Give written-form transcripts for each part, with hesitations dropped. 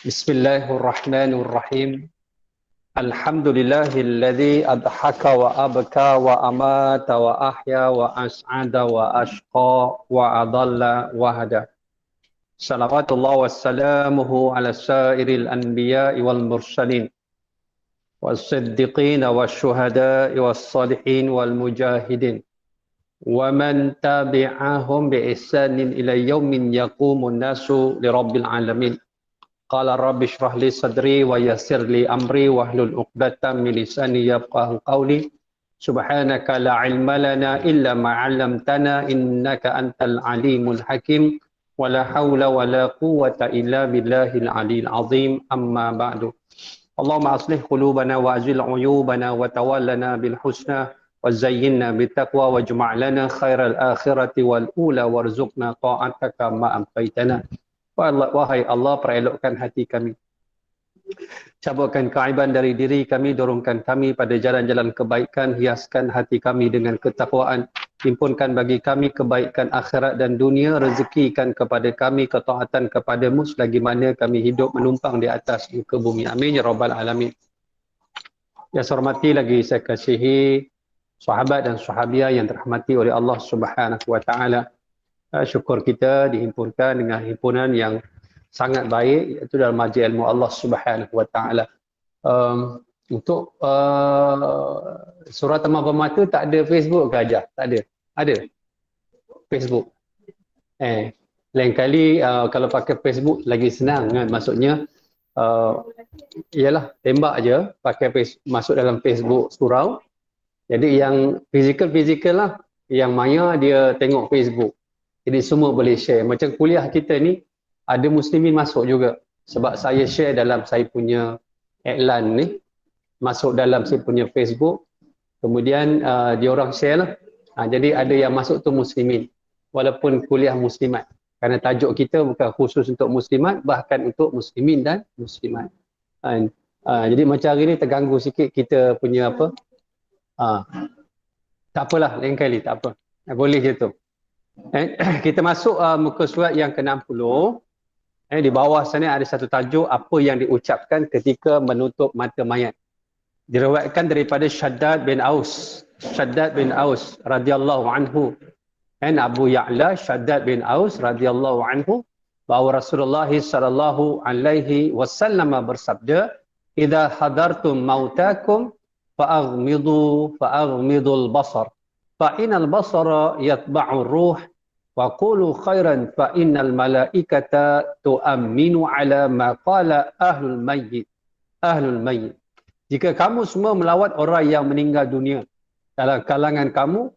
Bismillahirrahmanirrahim. Alhamdulillahilladzi adhaka wa abka wa amata wa ahya wa as'ada wa ashqa wa adalla wa hada. Salawatullah wa salamuhu ala sairil anbiya'i wal mursalin was-siddiqin wasyuhada'i was-salihin wal mujahidin wa man tabi'ahum bi ihsanin ila yaumin yaqumun nasu li rabbil alamin. Qala rabbi shrah li sadri wa yassir li amri wahlul 'uqdatam min lisani yafqahu qawli. Subhanaka la ilma lana illa ma 'allamtana innaka antal alimul hakim. Wa la haula wa la quwwata illa billahil aliyil azim. Amma ba'du. Allahumma aslih qulubana wa azil 'uyubana wa tawallana bil husna wa zayyinna bit taqwa wajma' lana khairal akhirati wal ula warzuqna ta'ataka ma amtaitana. Wahai Allah, perelokkan hati kami. Cabutkan keaiban dari diri kami, dorongkan kami pada jalan-jalan kebaikan, hiaskan hati kami dengan ketakwaan, himpunkan bagi kami kebaikan akhirat dan dunia, rezekikan kepada kami ketaatan kepadamu selagi mana kami hidup menumpang di atas muka bumi. Amin ya rabbal alamin. Ya, saya hormati lagi saya kasihi sahabat dan sahabiah yang dirahmati oleh Allah Subhanahu wa taala. Syukur kita dihimpunkan dengan himpunan yang sangat baik, iaitu dalam majlis ilmu Allah Subhanahu wa taala. Untuk surah Taman Permata tak ada Facebook ke aja? Tak ada. Ada Facebook. Lain kali kalau pakai Facebook lagi senang kan, maksudnya ialah tembak aja pakai masuk dalam Facebook surau. Jadi yang fizikal lah, yang maya dia tengok Facebook. Jadi semua boleh share. Macam kuliah kita ni, ada muslimin masuk juga. Sebab saya share dalam saya punya iklan ni, masuk dalam saya punya Facebook. Kemudian dia orang share lah. Jadi ada yang masuk tu muslimin. Walaupun kuliah muslimat. Kerana tajuk kita bukan khusus untuk muslimat, bahkan untuk muslimin dan muslimat. Jadi macam hari ni terganggu sikit kita punya apa. Tak apalah, lain kali tak apa. Boleh je tu. Kita masuk muka surat yang ke-60. Di bawah sana ada satu tajuk, apa yang diucapkan ketika menutup mata mayat. Diriwayatkan daripada Shaddad bin Aus radhiyallahu anhu. Abu Ya'la Shaddad bin Aus radhiyallahu anhu, bahawa Rasulullah sallallahu alaihi wasallam bersabda, "Idza hadartum mautakum fa'aghmidul basar. Fa'inal basara yatba'ur ruh wa qulu khairan fa'inal malaikata tu'amminu ala ma qala ahlul mayyit." Jika kamu semua melawat orang yang meninggal dunia dalam kalangan kamu,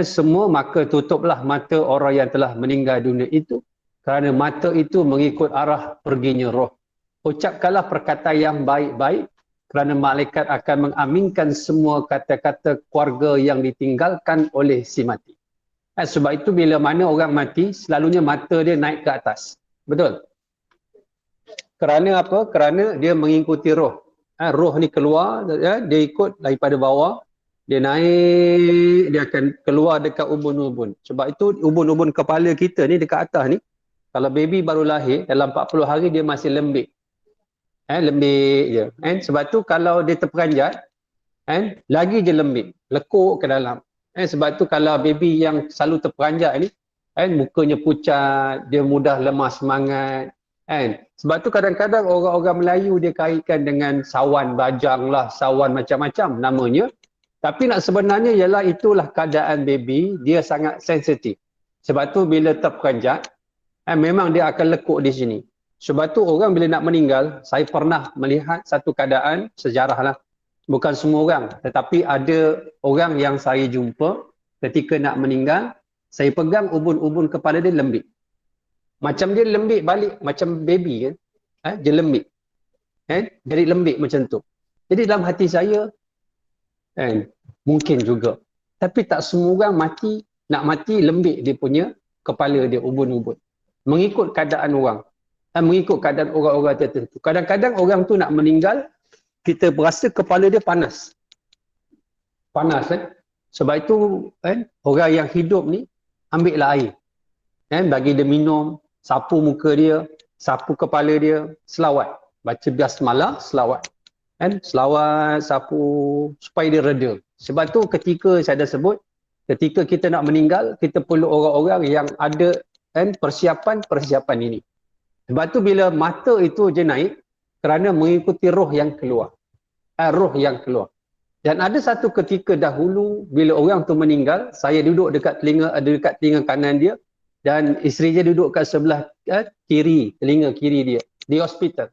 semua, maka tutuplah mata orang yang telah meninggal dunia itu, kerana mata itu mengikut arah perginya roh. Ucapkanlah perkataan yang baik-baik, kerana malaikat akan mengaminkan semua kata-kata keluarga yang ditinggalkan oleh si mati. Sebab itu bila mana orang mati, selalunya mata dia naik ke atas. Betul? Kerana apa? Kerana dia mengikuti roh. Roh ni keluar, dia ikut daripada bawah, dia naik, dia akan keluar dekat ubun-ubun. Sebab itu ubun-ubun kepala kita ni dekat atas ni, kalau baby baru lahir, dalam 40 hari dia masih lembik. Lembik je. Sebab tu kalau dia terperanjat, lagi je lembik, lekuk ke dalam. Sebab tu kalau baby yang selalu terperanjat ni, mukanya pucat, dia mudah lemah semangat. Sebab tu kadang-kadang orang-orang Melayu dia kaitkan dengan sawan bajang lah, sawan macam-macam namanya. Tapi nak sebenarnya ialah itulah keadaan baby, dia sangat sensitif. Sebab tu bila terperanjat, memang dia akan lekuk di sini. Sebab tu orang bila nak meninggal, saya pernah melihat satu keadaan sejarah lah. Bukan semua orang, tetapi ada orang yang saya jumpa ketika nak meninggal, saya pegang ubun-ubun kepala dia lembik. Macam dia lembik balik, macam baby kan. Dia lembik. Jadi lembik macam tu. Jadi dalam hati saya, mungkin juga. Tapi tak semua orang nak mati lembik dia punya kepala dia, ubun-ubun. Mengikut keadaan orang. Mengikut keadaan orang-orang tertentu. Kadang-kadang orang tu nak meninggal, kita berasa kepala dia panas. Panas Sebab itu orang yang hidup ni, ambillah air. Bagi dia minum, sapu muka dia, sapu kepala dia, selawat. Baca basmalah, selawat. Kan? Selawat, sapu, supaya dia reda. Sebab tu ketika saya dah sebut, ketika kita nak meninggal, kita perlu orang-orang yang ada kan, persiapan ini. Sebab tu bila mata itu je naik, kerana mengikuti roh yang keluar. Roh yang keluar. Dan ada satu ketika dahulu, bila orang tu meninggal, saya duduk dekat telinga kanan dia, dan isteri dia duduk kat sebelah telinga kiri dia, di hospital.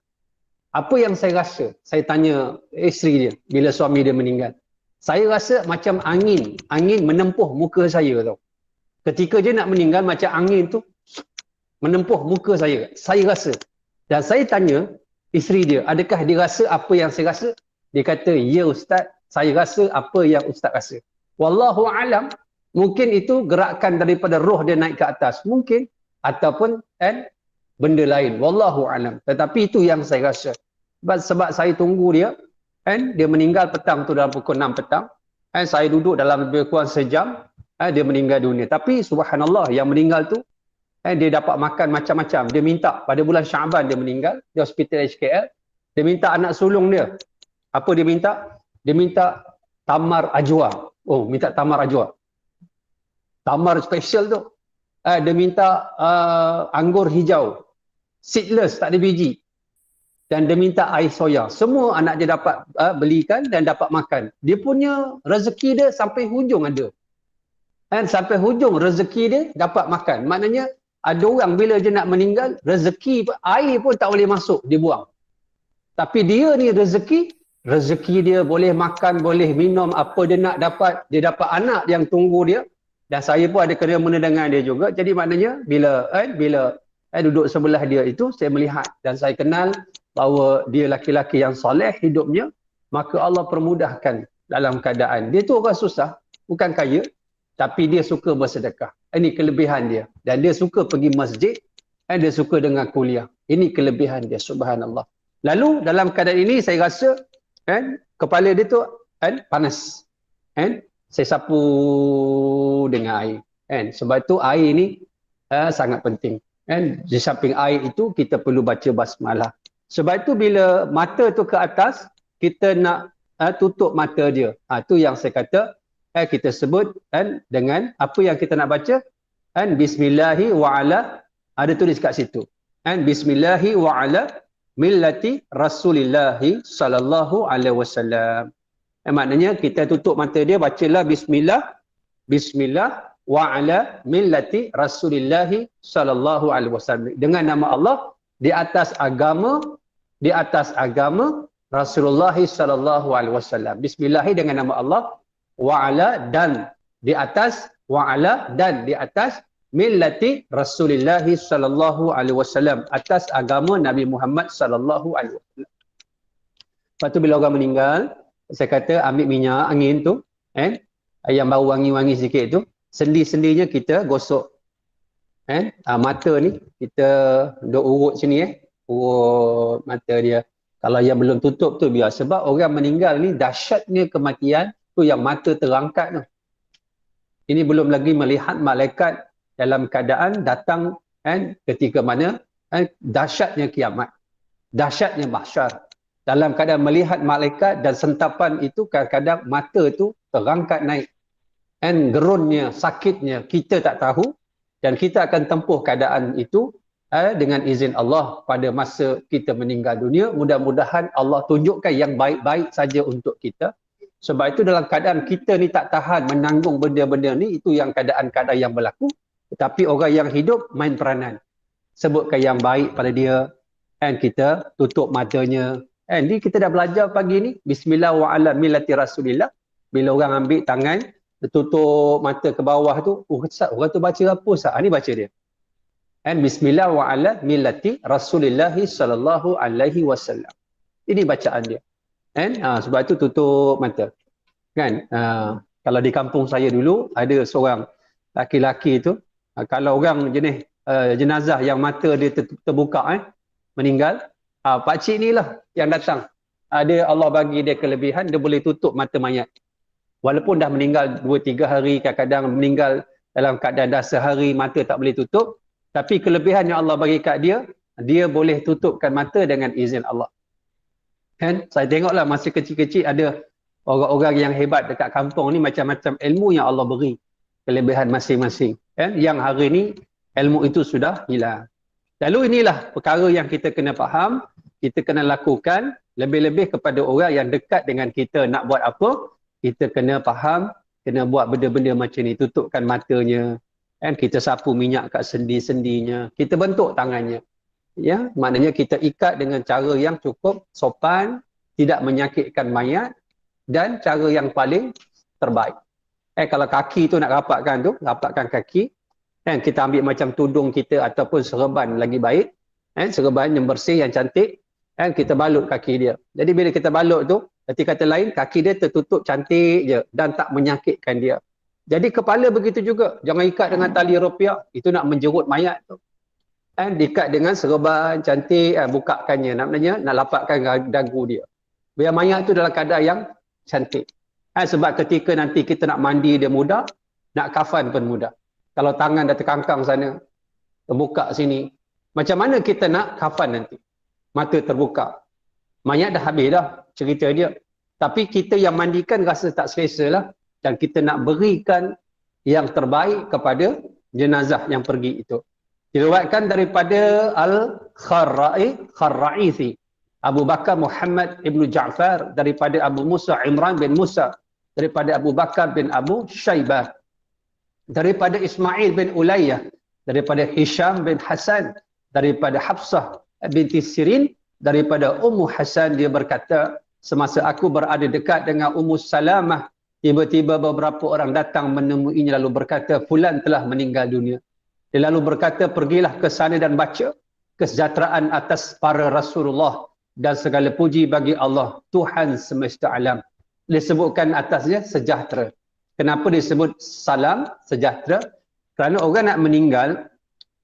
Apa yang saya rasa? Saya tanya isteri dia, bila suami dia meninggal. Saya rasa macam angin menempuh muka saya tau. Ketika dia nak meninggal, macam angin tu menempuh muka saya rasa. Dan saya tanya isteri dia, adakah dia rasa apa yang saya rasa? Dia kata, ya Ustaz, saya rasa apa yang Ustaz rasa. Wallahu alam, mungkin itu gerakan daripada roh dia naik ke atas. Mungkin. Ataupun benda lain. Wallahu alam. Tetapi itu yang saya rasa. Sebab saya tunggu dia. Dia meninggal petang tu dalam pukul 6 petang. Saya duduk dalam lebih kurang sejam. Dia meninggal dunia. Tapi subhanallah, yang meninggal tu, dia dapat makan macam-macam. Dia minta, pada bulan Syaban dia meninggal. Di hospital HKL. Dia minta anak sulung dia. Apa dia minta? Dia minta tamar ajwa. Oh, minta tamar ajwa. Tamar special tu. Dia minta anggur hijau. Seedless, tak ada biji. Dan dia minta air soya. Semua anak dia dapat belikan dan dapat makan. Dia punya rezeki dia sampai hujung ada. Sampai hujung rezeki dia dapat makan. Maknanya ada orang bila dia nak meninggal, rezeki air pun tak boleh masuk, dia buang. Tapi dia ni rezeki dia boleh makan, boleh minum, apa dia nak dapat. Dia dapat anak yang tunggu dia. Dan saya pun ada kena-mena dengan dia juga. Jadi maknanya bila duduk sebelah dia itu, saya melihat dan saya kenal bahawa dia laki-laki yang soleh hidupnya, maka Allah permudahkan dalam keadaan. Dia tu orang susah, bukan kaya, tapi dia suka bersedekah. Ini kelebihan dia. Dan dia suka pergi masjid, dia suka dengan kuliah. Ini kelebihan dia, subhanallah. Lalu dalam keadaan ini saya rasa kepala dia tu panas. Saya sapu dengan air. Sebab tu air ni sangat penting. Di samping air itu kita perlu baca basmalah. Sebab itu bila mata tu ke atas, kita nak tutup mata dia. Itu yang saya kata kita sebut dengan apa yang kita nak baca. Bismillahi wa ala, ada tulis kat situ. Bismillahi wa ala millati Rasulillahi sallallahu alaihi wasallam. Maknanya kita tutup mata dia, bacalah bismillah wa ala millati Rasulillahi sallallahu alaihi wasallam. Dengan nama Allah, di atas agama Rasulullah sallallahu alaihi wasallam. Bismillah dengan nama Allah, wa ala dan di atas millati Rasulillah sallallahu alaihi wasallam, atas agama Nabi Muhammad sallallahu alaihi wasallam. Lepas tu bila orang meninggal, saya kata ambil minyak angin tu, yang bau wangi-wangi sikit tu, sendi-sendinya kita gosok. Mata ni kita duk urut sini, urut mata dia. Kalau yang belum tutup tu biar, sebab orang meninggal ni dahsyatnya kematian tu yang mata terangkat tu. Ini belum lagi melihat malaikat dalam keadaan datang ketika mana dahsyatnya kiamat, dahsyatnya mahsyar. Dalam keadaan melihat malaikat dan sentapan itu, kadang-kadang mata tu terangkat naik. Gerunnya, sakitnya, kita tak tahu. Dan kita akan tempuh keadaan itu dengan izin Allah pada masa kita meninggal dunia. Mudah-mudahan Allah tunjukkan yang baik-baik saja untuk kita. Sebab itu dalam keadaan kita ni tak tahan menanggung benda-benda ni, itu yang keadaan-keadaan yang berlaku. Tetapi orang yang hidup main peranan. Sebutkan yang baik pada dia. Kita tutup matanya. Jadi kita dah belajar pagi ni. Bismillah wa ala millati Rasulillah. Bila orang ambil tangan, tutup mata ke bawah tu. Ustaz, orang tu baca apa Ustaz? Ni baca dia. Bismillah wa ala millati Rasulillah sallallahu alaihi wasallam. Ini bacaan dia. Sebab itu tutup mata. Kalau di kampung saya dulu, ada seorang laki-laki tu, kalau orang jenis jenazah yang mata dia terbuka, meninggal, pakcik ni lah yang datang. Allah bagi dia kelebihan, dia boleh tutup mata mayat. Walaupun dah meninggal 2-3 hari, kadang-kadang meninggal dalam keadaan dah sehari, mata tak boleh tutup. Tapi kelebihan yang Allah bagi kat dia, dia boleh tutupkan mata dengan izin Allah. Kan? Saya tengoklah masa kecil-kecil ada orang-orang yang hebat dekat kampung ni, macam-macam ilmu yang Allah beri. Kelebihan masing-masing. Kan? Yang hari ni ilmu itu sudah hilang. Lalu inilah perkara yang kita kena faham, kita kena lakukan, lebih-lebih kepada orang yang dekat dengan kita nak buat apa, kita kena faham, kena buat benda-benda macam ni, tutupkan matanya, kan? Kita sapu minyak kat sendi-sendinya, kita bentuk tangannya. Ya, maknanya kita ikat dengan cara yang cukup sopan, tidak menyakitkan mayat, dan cara yang paling terbaik. Kalau kaki tu nak rapatkan kaki, kan, kita ambil macam tudung kita ataupun serban lagi baik, serban yang bersih, yang cantik, kan, kita balut kaki dia. Jadi bila kita balut tu, berarti kata lain, kaki dia tertutup cantik je dan tak menyakitkan dia. Jadi kepala begitu juga, jangan ikat dengan tali rupiah, itu nak menjerut mayat tu. Diikat dengan serban cantik, bukakannya, namanya nak lapatkan dagu dia. Biar mayat tu dalam keadaan yang cantik. Sebab ketika nanti kita nak mandi dia mudah, nak kafan pun mudah. Kalau tangan dah terkangkang sana, terbuka sini, macam mana kita nak kafan nanti? Mata terbuka. Mayat dah habis dah cerita dia. Tapi kita yang mandikan rasa tak selesa lah. Dan kita nak berikan yang terbaik kepada jenazah yang pergi itu. Diriwayatkan daripada Al-Kharra'ithi, Abu Bakar Muhammad ibnu Ja'far, daripada Abu Musa Imran bin Musa, daripada Abu Bakar bin Abu Shaybah, daripada Ismail bin Ulayyah, daripada Hisham bin Hasan, daripada Hafsah binti Sirin, daripada Ummu Hasan, dia berkata, semasa aku berada dekat dengan Ummu Salamah, tiba-tiba beberapa orang datang menemuinya lalu berkata, fulan telah meninggal dunia. Dia lalu berkata, pergilah ke sana dan baca kesejahteraan atas para Rasulullah dan segala puji bagi Allah, Tuhan semesta alam. Disebutkan atasnya sejahtera. Kenapa disebut salam, sejahtera? Kerana orang nak meninggal,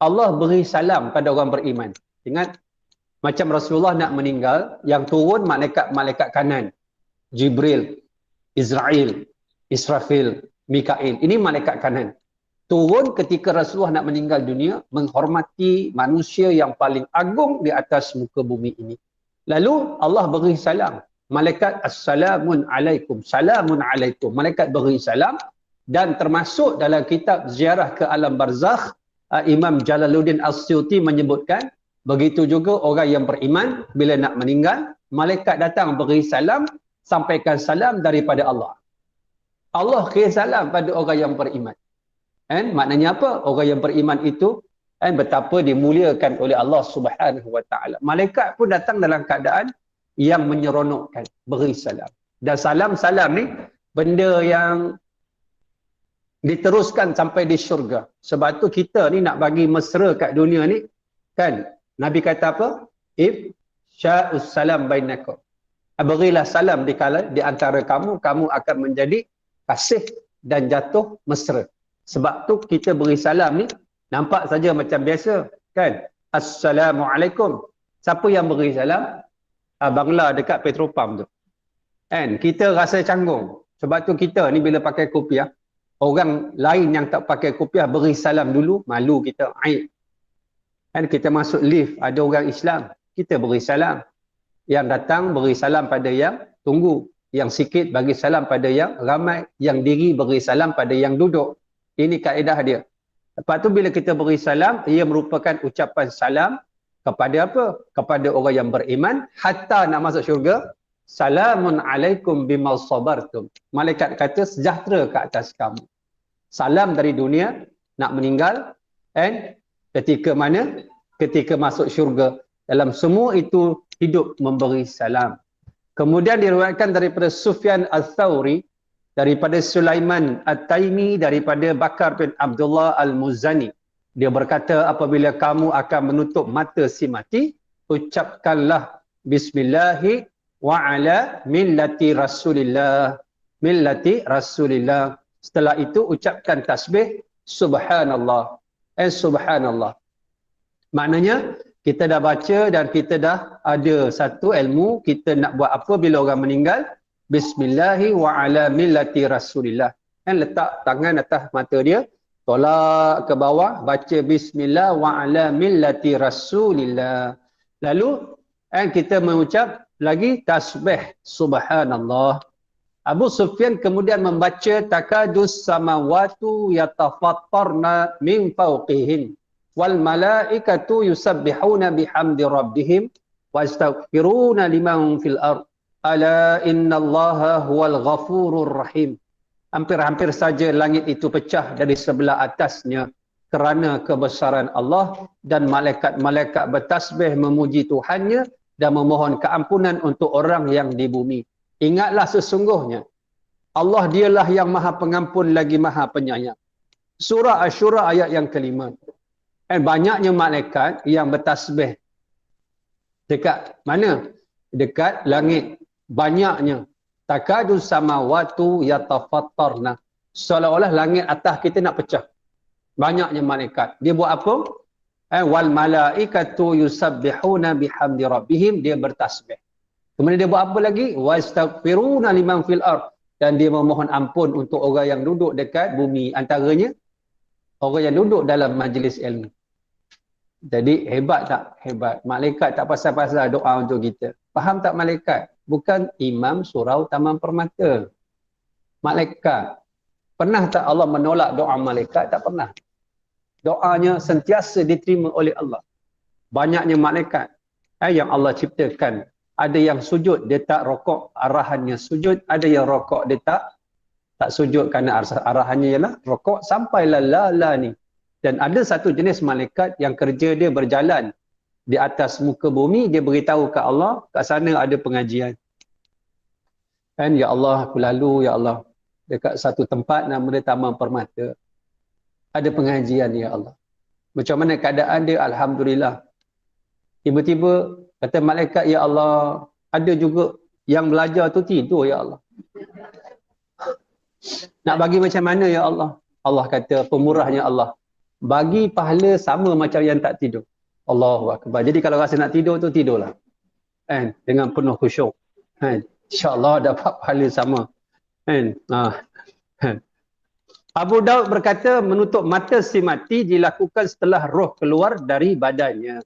Allah beri salam pada orang beriman. Ingat, macam Rasulullah nak meninggal, yang turun malaikat-malaikat kanan. Jibril, Israel, Israfil, Mikail. Ini malaikat kanan. Turun ketika Rasulullah nak meninggal dunia, menghormati manusia yang paling agung di atas muka bumi ini. Lalu Allah beri salam. Malaikat assalamun alaikum, salamun alaikum. Malaikat beri salam, dan termasuk dalam kitab Ziarah ke Alam Barzakh, Imam Jalaluddin As-Suyuti menyebutkan, begitu juga orang yang beriman bila nak meninggal, malaikat datang beri salam, sampaikan salam daripada Allah. Allah kirim salam pada orang yang beriman. Maknanya apa? Orang yang beriman itu betapa dimuliakan oleh Allah Subhanahu wa taala. Malaikat pun datang dalam keadaan yang menyeronokkan, beri salam. Dan salam-salam ni benda yang diteruskan sampai di syurga. Sebab tu kita ni nak bagi mesra kat dunia ni, kan, Nabi kata apa? Ifsya'us salam bainakum. Berilah salam di antara kamu, kamu akan menjadi kasih dan jatuh mesra. Sebab tu kita beri salam ni nampak saja macam biasa, kan? Assalamualaikum. Siapa yang beri salam? Bangla dekat Petropam tu. Kan? Kita rasa canggung. Sebab tu kita ni bila pakai kopiah, orang lain yang tak pakai kopiah beri salam dulu, malu kita, aib. Kan? Kita masuk lift, ada orang Islam, kita beri salam. Yang datang beri salam pada yang tunggu. Yang sikit bagi salam pada yang ramai. Yang diri beri salam pada yang duduk. Ini kaedah dia. Lepas tu bila kita beri salam, ia merupakan ucapan salam kepada apa? Kepada orang yang beriman, hatta nak masuk syurga. Salamun alaikum bima sabartum. Malaikat kata sejahtera ke atas kamu. Salam dari dunia, nak meninggal, and ketika mana? Ketika masuk syurga. Dalam semua itu hidup memberi salam. Kemudian diriwayatkan daripada Sufyan Al-Thawri, daripada Sulaiman At-Taimi, daripada Bakar bin Abdullah Al-Muzani. Dia berkata, apabila kamu akan menutup mata si mati, ucapkanlah Bismillahi wa ala millati Rasulillah. Millati Rasulillah. Setelah itu ucapkan tasbih Subhanallah. Subhanallah. Maknanya, kita dah baca dan kita dah ada satu ilmu, kita nak buat apa bila orang meninggal? Bismillahi wa ala millati Rasulillah. Letak tangan atas mata dia, tolak ke bawah, baca Bismillah wa ala millati Rasulillah. Lalu kita mengucap lagi tasbih subhanallah. Abu Sufyan kemudian membaca takadus samawatu yatafattarna min fawqihim wal malaikatu yusabbihuna bihamdi rabbihim wa yastaghfiruna liman fil ard ala innallaha huwal ghafurur rahim. Hampir-hampir saja langit itu pecah dari sebelah atasnya kerana kebesaran Allah, dan malaikat-malaikat bertasbih memuji Tuhannya dan memohon keampunan untuk orang yang di bumi. Ingatlah sesungguhnya Allah dialah yang maha pengampun lagi maha penyayang. Surah Asy-Syura ayat yang kelima. Banyaknya malaikat yang bertasbih. Dekat mana? Dekat langit. Banyaknya. Takadu samawatu yatafattarna. Seolah-olah langit atas kita nak pecah. Banyaknya malaikat. Dia buat apa? Wal malaikatu yusabbihuna bihamdi rabbihim. Dia bertasbih. Kemudian dia buat apa lagi? Wastaghfiruna liman fil ard, dan dia memohon ampun untuk orang yang duduk dekat bumi, antaranya orang yang duduk dalam majlis ilmu. Jadi hebat tak? Hebat. Malaikat tak pasal-pasal doa untuk kita. Faham tak malaikat? Bukan imam surau taman permata. Malaikat. Pernah tak Allah menolak doa malaikat? Tak pernah. Doanya sentiasa diterima oleh Allah. Banyaknya malaikat yang Allah ciptakan. Ada yang sujud, dia tak rokok, arahannya sujud. Ada yang rokok, dia tak sujud kerana arahannya ialah rokok. Sampailah la ni. Dan ada satu jenis malaikat yang kerja dia berjalan di atas muka bumi, dia beritahu ke Allah, kat sana ada pengajian. Kan, ya Allah, aku lalu, ya Allah, dekat satu tempat nama dia Taman Permata. Ada pengajian, ya Allah. Macam mana keadaan dia? Alhamdulillah. Tiba-tiba kata malaikat, ya Allah, ada juga yang belajar tu tidur, ya Allah. Nak bagi macam mana, ya Allah? Allah kata, pemurahnya Allah, bagi pahala sama macam yang tak tidur. Allahu Akbar. Jadi kalau rasa nak tidur tu, tidurlah. Dengan penuh khusyuk. InsyaAllah dapat pahala sama. Abu Daud berkata, menutup mata si mati dilakukan setelah roh keluar dari badannya.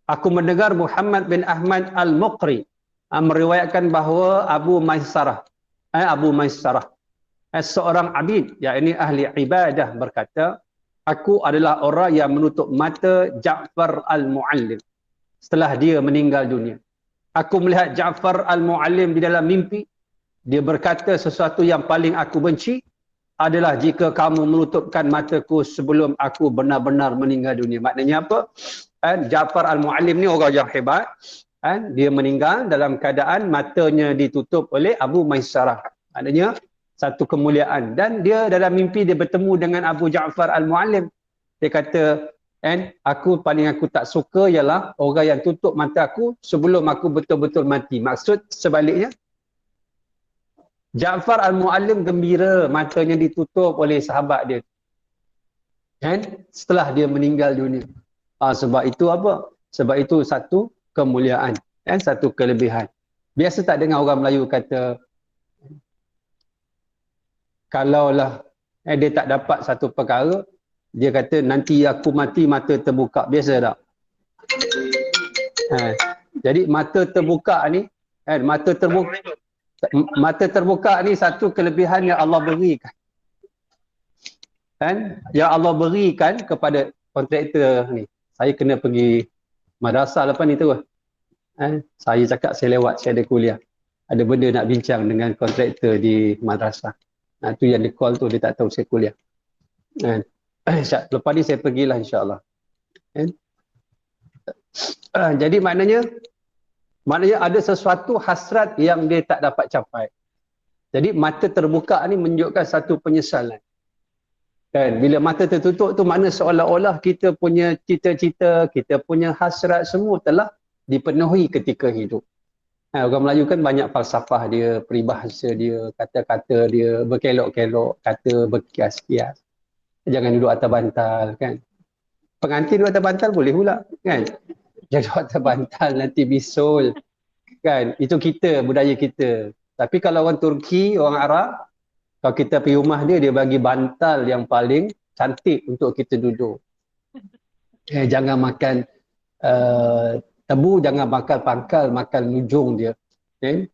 Aku mendengar Muhammad bin Ahmad Al-Muqri meriwayatkan bahawa Abu Maisarah seorang abid, yakni ahli ibadah, berkata, aku adalah orang yang menutup mata Ja'far Al-Mu'allim setelah dia meninggal dunia. Aku melihat Ja'far Al-Mu'allim di dalam mimpi. Dia berkata, sesuatu yang paling aku benci adalah jika kamu menutupkan mataku sebelum aku benar-benar meninggal dunia. Maknanya apa? Ja'far Al-Mu'allim ni orang yang hebat. Dia meninggal dalam keadaan matanya ditutup oleh Abu Maisarah. Maknanya satu kemuliaan. Dan dia dalam mimpi dia bertemu dengan Abu Ja'far Al-Mu'allim. Dia kata, aku tak suka ialah orang yang tutup mata aku sebelum aku betul-betul mati. Maksud sebaliknya, Ja'far Al-Mu'allim gembira matanya ditutup oleh sahabat dia. Setelah dia meninggal dunia. Sebab itu apa? Sebab itu satu kemuliaan. Satu kelebihan. Biasa tak dengar orang Melayu kata, kalaulah dia tak dapat satu perkara, dia kata nanti aku mati mata terbuka. Biasa tak? Jadi mata terbuka ni, mata terbuka ni satu kelebihan yang Allah berikan. Yang Allah berikan kepada kontraktor ni. Saya kena pergi madrasah lepas ni tu. Saya cakap saya lewat, saya ada kuliah. Ada benda nak bincang dengan kontraktor di madrasah. Tu yang dia call tu, dia tak tahu saya kuliah. Lepas ni saya pergilah insyaAllah. Jadi maknanya ada sesuatu hasrat yang dia tak dapat capai. Jadi mata terbuka ni menunjukkan satu penyesalan. Bila mata tertutup tu makna seolah-olah kita punya cita-cita, kita punya hasrat semua telah dipenuhi ketika hidup. Orang Melayu kan banyak falsafah dia, peribahasa dia, kata-kata dia, berkelok-kelok, kata berkias-kias. Jangan duduk atas bantal kan. Pengantin duduk atas bantal boleh pula kan. Jangan duduk atas bantal nanti bisul kan. Itu kita, budaya kita. Tapi kalau orang Turki, orang Arab, kalau kita pergi rumah dia, dia bagi bantal yang paling cantik untuk kita duduk. Jangan makan Tebu jangan makan pangkal, makan ujung dia. Okay?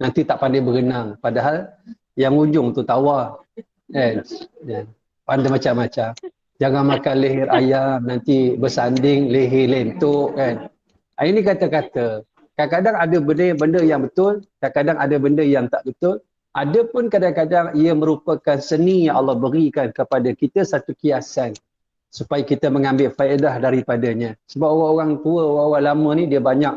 Nanti tak pandai berenang. Padahal yang ujung tu tawar. Pandai macam-macam. Jangan makan leher ayam, nanti bersanding leher lentuk kan. Ini kata-kata. Kadang-kadang ada benda yang betul, kadang-kadang ada benda yang tak betul. Ada pun kadang-kadang ia merupakan seni yang Allah berikan kepada kita, satu kiasan. Supaya kita mengambil faedah daripadanya. Sebab orang-orang tua, orang-orang lama ni dia banyak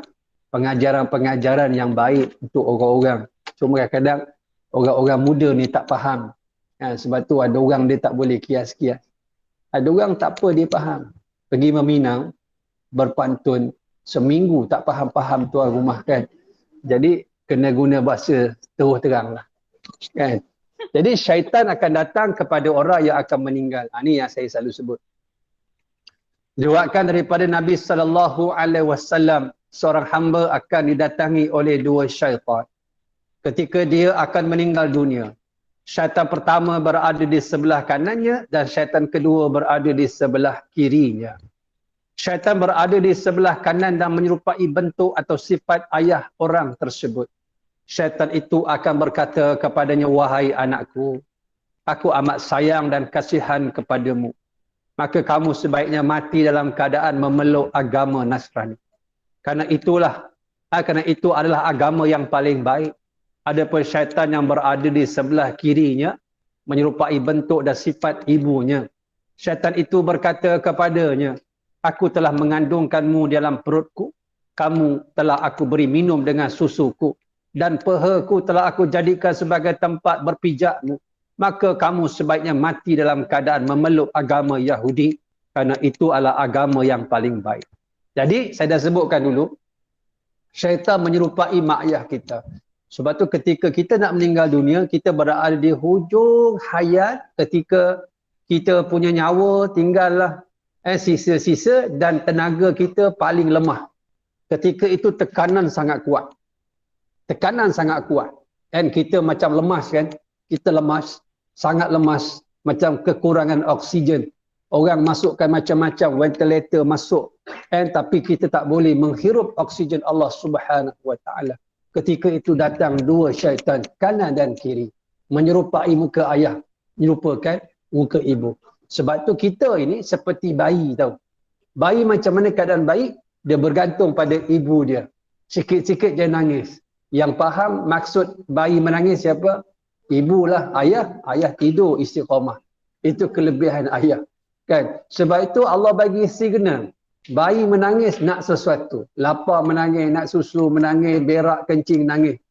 pengajaran-pengajaran yang baik untuk orang-orang. Cuma kadang-kadang orang-orang muda ni tak faham. Sebab tu ada orang dia tak boleh kias-kias. Ada orang tak apa dia faham. Pergi meminang, berpantun, seminggu tak faham-faham tuan rumah kan. Jadi kena guna bahasa terus terang lah. Kan? Jadi syaitan akan datang kepada orang yang akan meninggal. Ini yang saya selalu sebut. Diriwayatkan daripada Nabi SAW, seorang hamba akan didatangi oleh dua syaitan ketika dia akan meninggal dunia. Syaitan pertama berada di sebelah kanannya dan syaitan kedua berada di sebelah kirinya. Syaitan berada di sebelah kanan dan menyerupai bentuk atau sifat ayah orang tersebut. Syaitan itu akan berkata kepadanya, wahai anakku, aku amat sayang dan kasihan kepadamu. Maka kamu sebaiknya mati dalam keadaan memeluk agama Nasrani. Karena itu adalah agama yang paling baik. Adapun syaitan yang berada di sebelah kirinya menyerupai bentuk dan sifat ibunya. Syaitan itu berkata kepadanya, aku telah mengandungkanmu dalam perutku. Kamu telah aku beri minum dengan susuku. Dan pehaku telah aku jadikan sebagai tempat berpijakmu. Maka kamu sebaiknya mati dalam keadaan memeluk agama Yahudi. Kerana itu adalah agama yang paling baik. Jadi saya dah sebutkan dulu. Syaitan menyerupai mak ayah kita. Sebab tu ketika kita nak meninggal dunia, kita berada di hujung hayat. Ketika kita punya nyawa tinggallah sisa-sisa dan tenaga kita paling lemah. Ketika itu tekanan sangat kuat. Tekanan sangat kuat. Dan kita macam lemas kan. Kita lemas. Sangat lemas, macam kekurangan oksigen. Orang masukkan macam-macam ventilator masuk, tapi kita tak boleh menghirup oksigen Allah Subhanahu Wa Taala. Ketika itu datang dua syaitan kanan dan kiri, menyerupai muka ayah, menyerupakan muka ibu. Sebab tu kita ini seperti bayi tau. Bayi macam mana keadaan bayi? Dia bergantung pada ibu dia. Sikit-sikit dia nangis. Yang faham maksud bayi menangis siapa? Ibulah, ayah tidur istiqamah. Itu kelebihan ayah. Kan? Sebab itu Allah bagi signal. Bayi menangis nak sesuatu. Lapar menangis, nak susu menangis, berak, kencing nangis.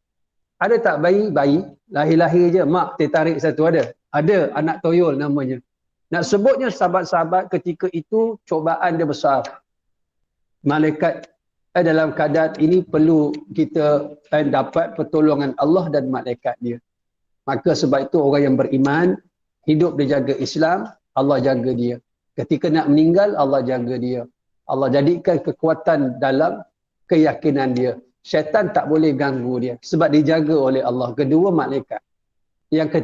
Ada tak bayi? Bayi. Lahir-lahir je, mak tertarik satu ada. Ada, anak toyol namanya. Nak sebutnya sahabat-sahabat ketika itu cobaan dia besar. Malaikat dalam keadaan ini perlu kita dapat pertolongan Allah dan malaikat dia. Maka sebab itu orang yang beriman, hidup dia jaga Islam, Allah jaga dia. Ketika nak meninggal, Allah jaga dia. Allah jadikan kekuatan dalam keyakinan dia. Syaitan tak boleh ganggu dia. Sebab dijaga oleh Allah. Kedua, malaikat. Yang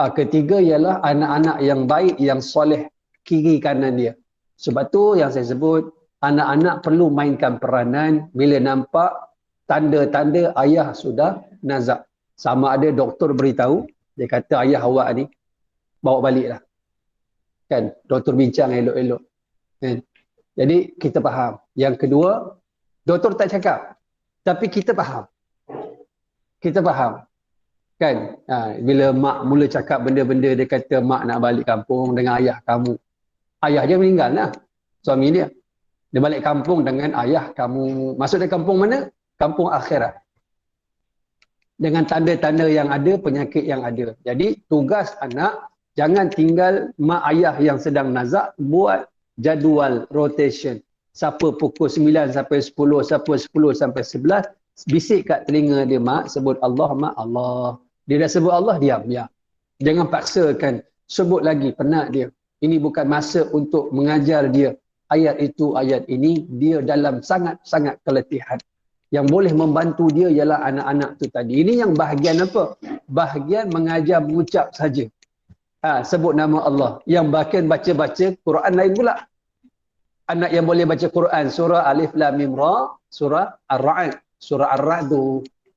ketiga ialah anak-anak yang baik, yang soleh, kiri kanan dia. Sebab tu yang saya sebut, anak-anak perlu mainkan peranan bila nampak tanda-tanda ayah sudah nazak. Sama ada doktor beritahu, dia kata ayah awak ni bawa baliklah. Kan, doktor bincang elok-elok. Kan? Jadi kita faham. Yang kedua, doktor tak cakap. Tapi kita faham. Kita faham. Kan, bila mak mula cakap benda-benda, dia kata mak nak balik kampung dengan ayah kamu. Ayah dia meninggal lah. Suami dia. Dia balik kampung dengan ayah kamu. Maksud dia kampung mana? Kampung akhirat. Dengan tanda-tanda yang ada, penyakit yang ada. Jadi tugas anak, jangan tinggal mak ayah yang sedang nazak, buat jadual rotation. Siapa pukul 9 sampai 10, siapa 10 sampai 11, bisik kat telinga dia, mak, sebut Allah, mak, Allah. Dia dah sebut Allah, diam. Jangan paksakan, sebut lagi, penat dia. Ini bukan masa untuk mengajar dia. Ayat itu, ayat ini, dia dalam sangat-sangat keletihan. Yang boleh membantu dia ialah anak-anak tu tadi. Ini yang bahagian apa? Bahagian mengajar mengucap saja. Sebut nama Allah. Yang bahagian baca-baca Quran lain pula. Anak yang boleh baca Quran, surah Alif Lam Mim Ra, surah Ar-Ra'd, surah Ar-Ra'd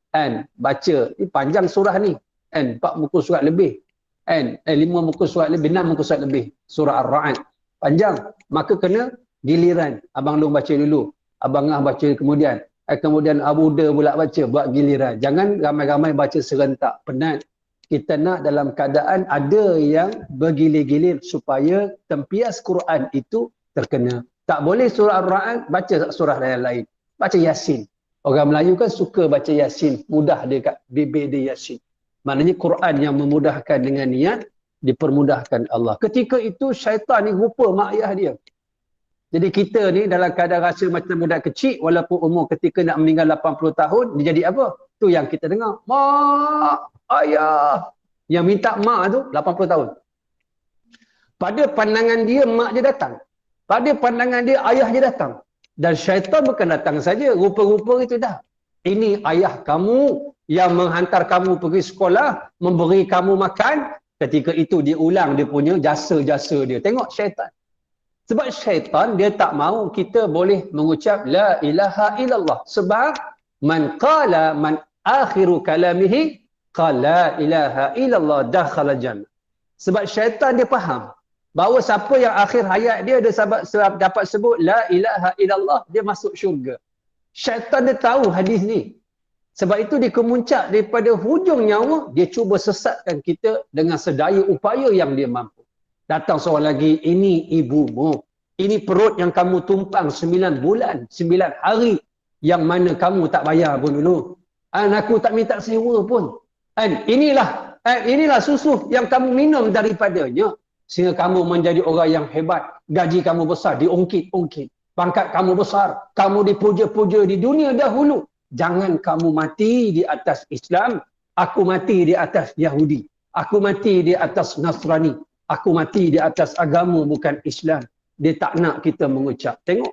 kan, baca. Ini panjang surah ni. Kan, 4 muka surat lebih. Kan, 5 muka surat lebih, 6 muka surat lebih. Surah Ar-Ra'd. Panjang. Maka kena giliran. Abang Long baca dulu. Abang Ngah baca kemudian. Kemudian Abu Da pula baca, buat giliran. Jangan ramai-ramai baca serentak. Penat. Kita nak dalam keadaan ada yang bergilir-gilir supaya tempias Quran itu terkena. Tak boleh surah Ar-Ra'd, baca surah lain-lain. Baca Yasin. Orang Melayu kan suka baca Yasin. Mudah dia kat bibir dia Yasin. Maknanya Quran yang memudahkan dengan niat, dipermudahkan Allah. Ketika itu syaitan ni rupa mak ayah dia. Jadi kita ni dalam keadaan rasa macam budak kecil, walaupun umur ketika nak meninggal 80 tahun, dia jadi apa? Tu yang kita dengar. Mak, ayah. Yang minta mak tu 80 tahun. Pada pandangan dia, mak dia datang. Pada pandangan dia, ayah dia datang. Dan syaitan bukan datang saja, rupa-rupa itu dah. Ini ayah kamu yang menghantar kamu pergi sekolah, memberi kamu makan. Ketika itu dia ulang dia punya jasa-jasa dia. Tengok syaitan. Sebab syaitan dia tak mahu kita boleh mengucap la ilaha illallah. Sebab man akhiru kalamihi qala la ilaha illallah dakhala jannah. Sebab syaitan dia faham bahawa siapa yang akhir hayat dia dapat sebut la ilaha illallah, dia masuk syurga. Syaitan dia tahu hadis ni. Sebab itu dia kemuncak daripada hujung nyawa, dia cuba sesatkan kita dengan sedaya upaya yang dia mampu. Datang seorang lagi, ini ibumu. Ini perut yang kamu tumpang 9 bulan, 9 hari. Yang mana kamu tak bayar pun dulu. Aku tak minta sewa pun. Inilah susu yang kamu minum daripadanya. Sehingga kamu menjadi orang yang hebat. Gaji kamu besar, diungkit-ungkit. Pangkat kamu besar. Kamu dipuja-puja di dunia dahulu. Jangan kamu mati di atas Islam. Aku mati di atas Yahudi. Aku mati di atas Nasrani. Aku mati di atas agama bukan Islam. Dia tak nak kita mengucap. Tengok.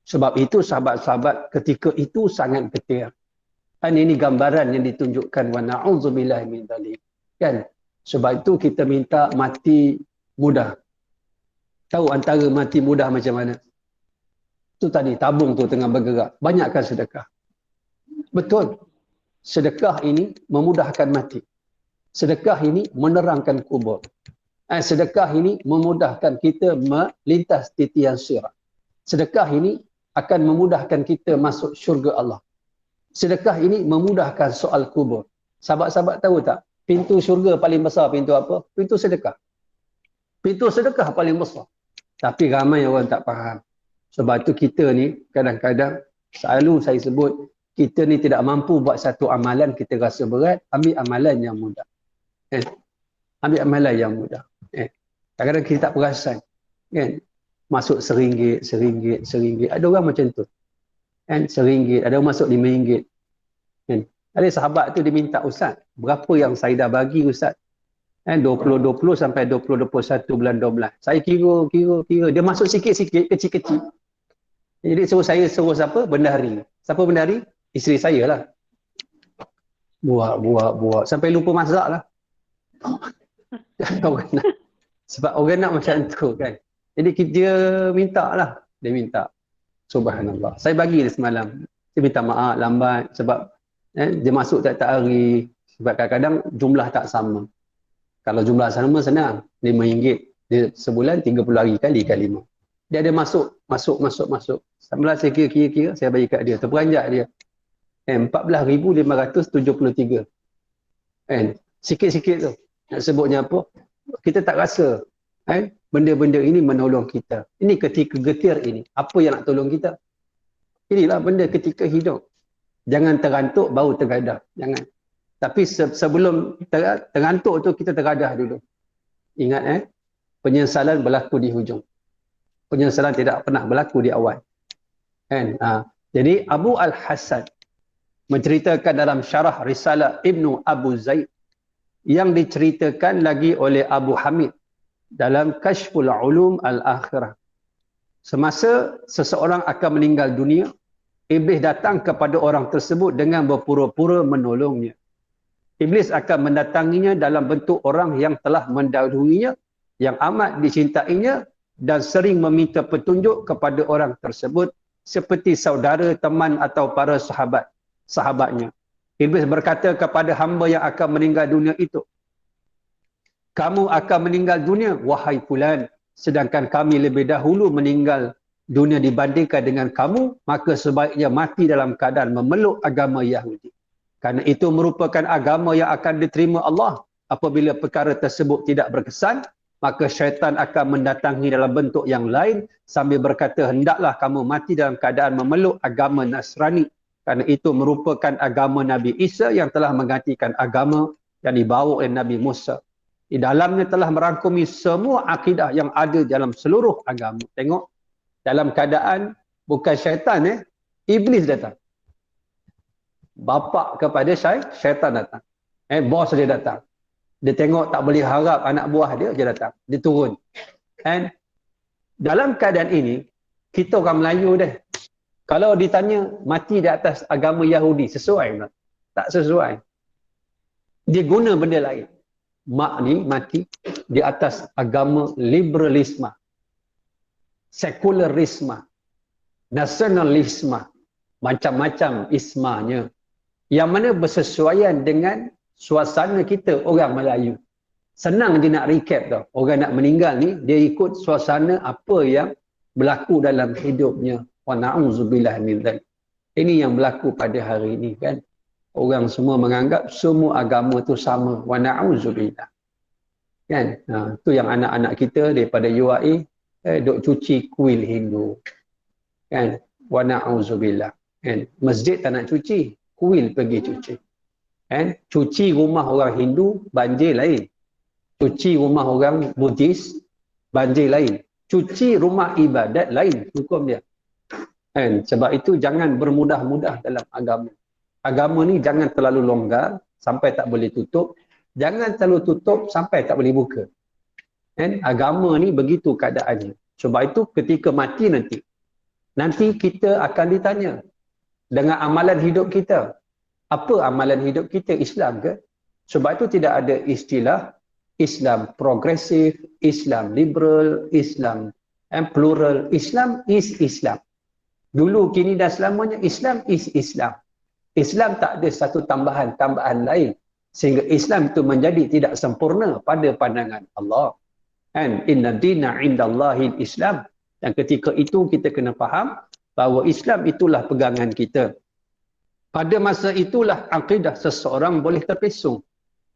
Sebab itu sahabat-sahabat ketika itu sangat getir. Dan ini gambaran yang ditunjukkan. Wa na'udzubillahi min dzalik. Kan? Sebab itu kita minta mati mudah. Tahu antara mati mudah macam mana? Itu tadi, tabung tu tengah bergerak. Banyakkan sedekah. Betul. Sedekah ini memudahkan mati. Sedekah ini menerangkan kubur. Sedekah ini memudahkan kita melintas titian sirat. Sedekah ini akan memudahkan kita masuk syurga Allah. Sedekah ini memudahkan soal kubur. Sahabat-sahabat tahu tak? Pintu syurga paling besar pintu apa? Pintu sedekah. Pintu sedekah paling besar. Tapi ramai orang tak faham. Sebab itu kita ni kadang-kadang selalu saya sebut, kita ni tidak mampu buat satu amalan kita rasa berat, ambil amalan yang mudah. Ambil amalan yang mudah. Kadang-kadang kita tak perasan. Kan? Masuk RM1, RM1. Ada orang macam tu. Kan? RM1, ada orang masuk RM5. Kan? Ada sahabat tu dia minta, Ustaz, berapa yang saya dah bagi Ustaz? 2020 sampai 2021 bulan 12. Saya kira. Dia masuk sikit-sikit, kecil-kecil. Jadi suruh siapa? Bendahari. Siapa bendahari? Isteri saya lah. Buat. Sampai lupa masak lah. Sebab orang nak macam tu kan. Jadi dia minta lah. Dia minta. Subhanallah. Saya bagi dia semalam. Dia minta maaf lambat. Sebab dia masuk tiap-tiap hari. Sebab kadang-kadang jumlah tak sama. Kalau jumlah sama senang. RM5. Dia sebulan 30 hari kali 5. Dia ada masuk. Semalam saya kira-kira. Saya bagi kat dia. Terperanjak dia. 14,573. Sikit-sikit tu. Nak sebutnya apa? Kita tak rasa benda-benda ini menolong kita. Ini ketika getir ini. Apa yang nak tolong kita? Inilah benda ketika hidup. Jangan terantuk baru tergadah. Jangan. Tapi sebelum terantuk tu kita tergadah dulu. Ingat penyesalan berlaku di hujung. Penyesalan tidak pernah berlaku di awal. Jadi Abu Al-Hasan menceritakan dalam syarah Risalah Ibnu Abu Zaid yang diceritakan lagi oleh Abu Hamid dalam Kashful Ulum Al-Akhirah. Semasa seseorang akan meninggal dunia, Iblis datang kepada orang tersebut dengan berpura-pura menolongnya. Iblis akan mendatanginya dalam bentuk orang yang telah mendahuluinya, yang amat dicintainya, dan sering meminta petunjuk kepada orang tersebut seperti saudara, teman atau para sahabatnya. Iblis berkata kepada hamba yang akan meninggal dunia itu, kamu akan meninggal dunia, wahai fulan, sedangkan kami lebih dahulu meninggal dunia dibandingkan dengan kamu, maka sebaiknya mati dalam keadaan memeluk agama Yahudi. Karena itu merupakan agama yang akan diterima Allah. Apabila perkara tersebut tidak berkesan, maka syaitan akan mendatangi dalam bentuk yang lain sambil berkata, hendaklah kamu mati dalam keadaan memeluk agama Nasrani. Karena itu merupakan agama Nabi Isa yang telah menggantikan agama yang dibawa oleh Nabi Musa. Di dalamnya telah merangkumi semua akidah yang ada dalam seluruh agama. Tengok, dalam keadaan bukan syaitan, iblis datang. Bapa kepada syaitan datang. Bos dia datang. Dia tengok tak boleh harap anak buah dia datang. Dia turun. And dalam keadaan ini, kita orang Melayu deh, kalau ditanya mati di atas agama Yahudi, sesuai tak? Tak sesuai. Dia guna benda lain. Mak ni mati di atas agama liberalisme, sekularisme, nasionalisme, macam-macam ismanya, yang mana bersesuaian dengan suasana kita orang Melayu. Senang dia nak recap tau. Orang nak meninggal ni, dia ikut suasana apa yang berlaku dalam hidupnya. Wa na'udzubillah min dzalik. Ini yang berlaku pada hari ini kan. Orang semua menganggap semua agama tu sama. Wa na'udzubillah. Kan? Tu yang anak-anak kita daripada UAE duk cuci kuil Hindu. Kan? Wa na'udzubillah. Kan? Masjid tak nak cuci, kuil pergi cuci. Kan? Cuci rumah orang Hindu, banjir lain. Cuci rumah orang Buddhis, banjir lain. Cuci rumah ibadat lain, hukum dia. Kan? Sebab itu jangan bermudah-mudah dalam agama. Agama ni jangan terlalu longgar sampai tak boleh tutup. Jangan terlalu tutup sampai tak boleh buka. Kan? Agama ni begitu keadaannya. Sebab itu ketika mati nanti kita akan ditanya dengan amalan hidup kita. Apa amalan hidup kita? Islam ke? Sebab itu tidak ada istilah Islam progresif, Islam liberal, Islam plural. Islam is Islam. Dulu, kini dan selamanya Islam is Islam. Islam tak ada satu tambahan lain. Sehingga Islam itu menjadi tidak sempurna pada pandangan Allah. And inna dina indallahi Islam. Dan ketika itu kita kena faham bahawa Islam itulah pegangan kita. Pada masa itulah akidah seseorang boleh terpesong.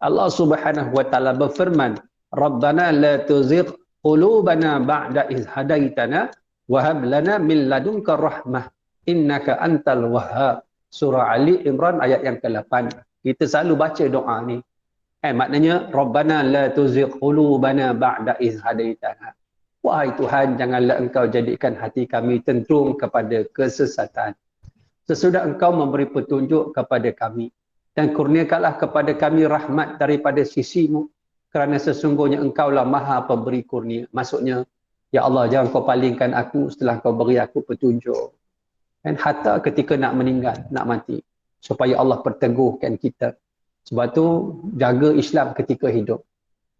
Allah Subhanahu wa taala berfirman, Rabbana la tuzigh qulubana ba'da idh hadaitana wa hab lana min ladunka rahmah innaka antal wahhab. Surah Ali Imran ayat yang ke-8. Kita selalu baca doa ni. Maknanya Rabbana la tuzigh qulubana ba'da idh hadaitana. Wahai Tuhan, janganlah engkau jadikan hati kami cenderung kepada kesesatan. Sesudah engkau memberi petunjuk kepada kami. Dan kurniakanlah kepada kami rahmat daripada sisimu. Kerana sesungguhnya engkaulah maha pemberi kurnia. Maksudnya, ya Allah, jangan kau palingkan aku setelah kau beri aku petunjuk. Dan hatta ketika nak meninggal, nak mati. Supaya Allah perteguhkan kita. Sebab tu jaga Islam ketika hidup.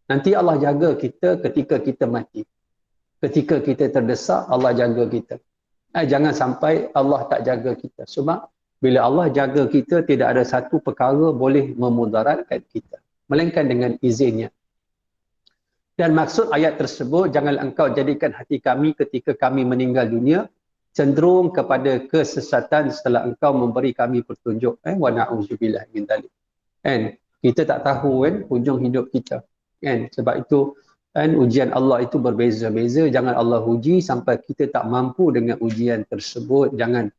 Nanti Allah jaga kita ketika kita mati. Ketika kita terdesak, Allah jaga kita. Jangan sampai Allah tak jaga kita. Sebab bila Allah jaga kita, tidak ada satu perkara boleh memudaratkan kita. Melainkan dengan izinnya. Dan maksud ayat tersebut, janganlah engkau jadikan hati kami ketika kami meninggal dunia cenderung kepada kesesatan setelah engkau memberi kami petunjuk. Wa na'udzubillah min dzalik. Kita tak tahu hujung hidup kita. Sebab itu ujian Allah itu berbeza-beza. Jangan Allah uji sampai kita tak mampu dengan ujian tersebut. Jangan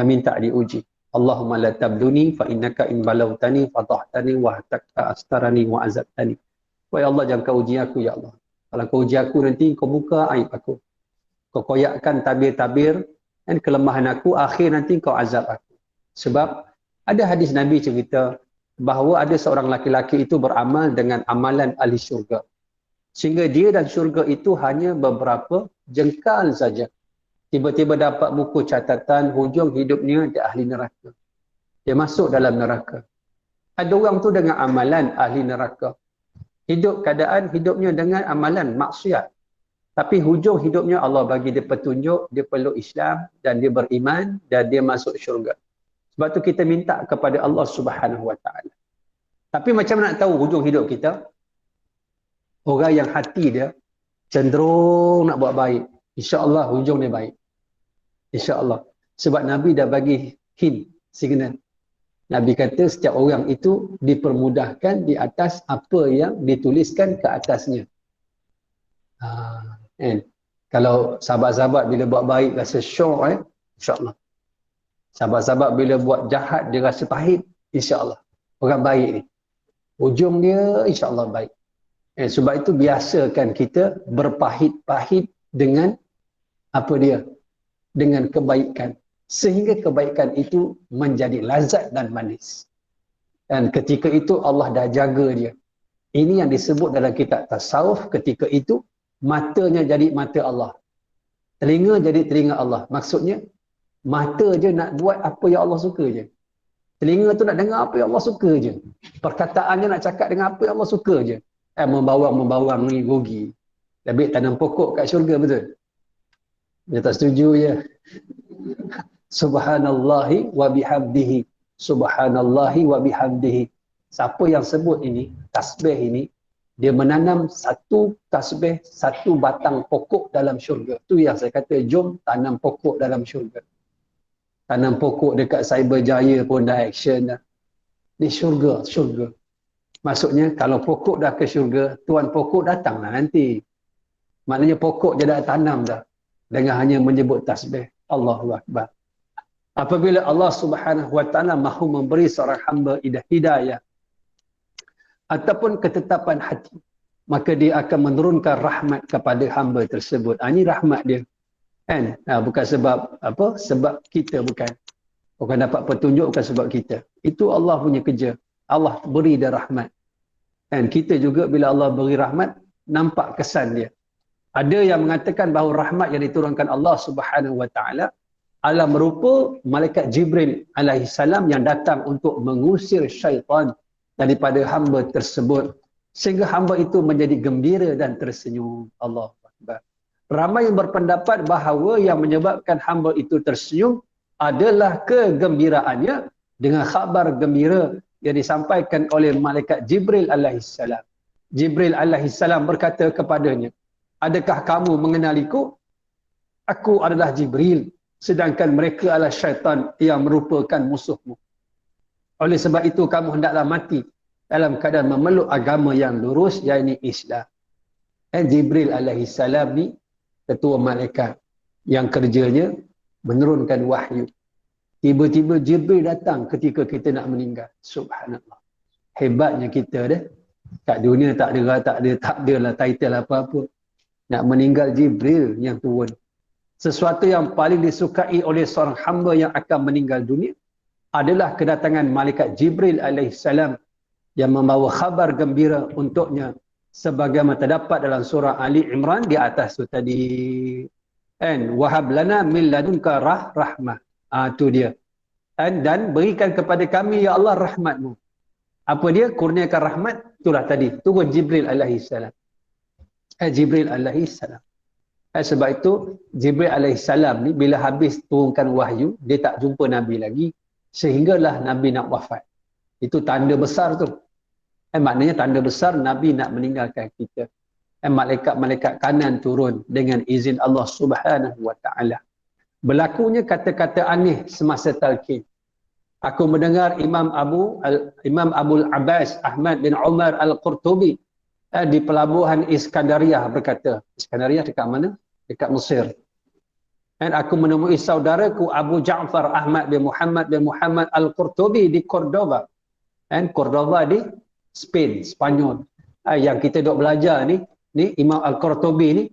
minta diuji. Allahumma la tabduni fa innaka in balautani fadahtani wa hatta astarani wa azabtani. Wahai Allah, jangan kau uji aku ya Allah. Kalau kau uji aku nanti kau buka aib aku. Kau koyakkan tabir-tabir dan kelemahan aku, akhir nanti kau azab aku. Sebab ada hadis Nabi cerita bahawa ada seorang laki-laki itu beramal dengan amalan ahli syurga. Sehingga dia dan syurga itu hanya beberapa jengkal saja. Tiba-tiba dapat buku catatan hujung hidupnya dia ahli neraka. Dia masuk dalam neraka. Ada orang tu dengan amalan ahli neraka. Keadaan hidupnya dengan amalan maksiat. Tapi hujung hidupnya Allah bagi dia petunjuk, dia peluk Islam dan dia beriman dan dia masuk syurga. Sebab tu kita minta kepada Allah Subhanahu Wa Taala. Tapi macam mana nak tahu hujung hidup kita? Orang yang hati dia cenderung nak buat baik, insya-Allah hujung dia baik. Insya-Allah. Sebab Nabi dah bagi hint, signal. Nabi kata setiap orang itu dipermudahkan di atas apa yang dituliskan ke atasnya. Kalau sahabat-sahabat bila buat baik rasa syok, insya-Allah. Sahabat-sahabat bila buat jahat dia rasa pahit, insya-Allah. Orang baik ni, ujung dia insya-Allah baik. Sebab itu biasakan kita berpahit-pahit dengan apa dia? Dengan kebaikan. Sehingga kebaikan itu menjadi lazat dan manis. Dan ketika itu Allah dah jaga dia. Ini yang disebut dalam kitab tasawuf, ketika itu matanya jadi mata Allah. Telinga jadi telinga Allah. Maksudnya, mata je nak buat apa yang Allah suka je. Telinga tu nak dengar apa yang Allah suka je. Perkataannya nak cakap dengan apa yang Allah suka je. Membawang ni rugi. Lebih tanam pokok kat syurga, betul? Dia tak setuju je. Subhanallahi wa bihamdihi. Subhanallahi wa bihamdihi. Siapa yang sebut ini, tasbih ini, dia menanam satu tasbih, satu batang pokok dalam syurga. Tu yang saya kata, jom tanam pokok dalam syurga. Tanam pokok dekat Cyberjaya pun dah action dah. Di syurga, syurga. Maksudnya kalau pokok dah ke syurga, tuan pokok datanglah nanti. Maknanya pokok je dah tanam dah. Dengan hanya menyebut tasbih. Allahu Akbar. Apabila Allah Subhanahu Wa Taala mahu memberi seorang hamba hidayah ataupun ketetapan hati, maka dia akan menurunkan rahmat kepada hamba tersebut. Ini rahmat dia. Kan? Bukan sebab apa? Sebab kita bukan. Bukan dapat petunjuk bukan sebab kita. Itu Allah punya kerja. Allah beri dia rahmat. Dan kita juga bila Allah beri rahmat, nampak kesan dia. Ada yang mengatakan bahawa rahmat yang diturunkan Allah Subhanahu Wa Taala adalah merupa malaikat Jibril alaihi salam yang datang untuk mengusir syaitan daripada hamba tersebut sehingga hamba itu menjadi gembira dan tersenyum. Allahu Akbar. Ramai yang berpendapat bahawa yang menyebabkan hamba itu tersenyum adalah kegembiraannya dengan khabar gembira yang disampaikan oleh malaikat Jibril alaihi salam. Jibril alaihi salam berkata kepadanya, "Adakah kamu mengenaliku? Aku adalah Jibril, sedangkan mereka adalah syaitan yang merupakan musuhmu. Oleh sebab itu kamu hendaklah mati dalam keadaan memeluk agama yang lurus, yakni Islam." Jibril alaihi salam ni ketua malaikat yang kerjanya menurunkan wahyu. Tiba-tiba Jibril datang ketika kita nak meninggal. Subhanallah. Hebatnya kita dah. Kat dunia tak ada lah title apa-apa. Nak meninggal Jibril yang turun. Sesuatu yang paling disukai oleh seorang hamba yang akan meninggal dunia adalah kedatangan malaikat Jibril alaihissalam yang membawa khabar gembira untuknya sebagaimana terdapat dalam surah Ali Imran di atas tu tadi. Wahab lana min ladunka rahmah. Itu dia. Dan berikan kepada kami ya Allah rahmatmu. Apa dia? Kurniakan rahmat. Itulah tadi. Turun Jibril alaihissalam. Jibril alaihissalam. Sebab itu Jibril alaihissalam ni bila habis turunkan wahyu, dia tak jumpa Nabi lagi sehinggalah Nabi nak wafat. Itu tanda besar tu. Maknanya tanda besar Nabi nak meninggalkan kita. Malaikat-malaikat kanan turun dengan izin Allah Subhanahu Wa Taala. Berlakunya kata-kata aneh semasa talqin. Aku mendengar Imam Abul Abbas Ahmad bin Umar Al-Qurtubi di pelabuhan Iskandariah berkata, Iskandariah dekat mana? Dekat Mesir. Dan aku menemui saudaraku Abu Ja'far Ahmad bin Muhammad Al-Qurtubi di Cordoba. Dan Cordoba di Spain, Spanyol. Yang kita duk belajar ni Imam Al-Qurtubi ni,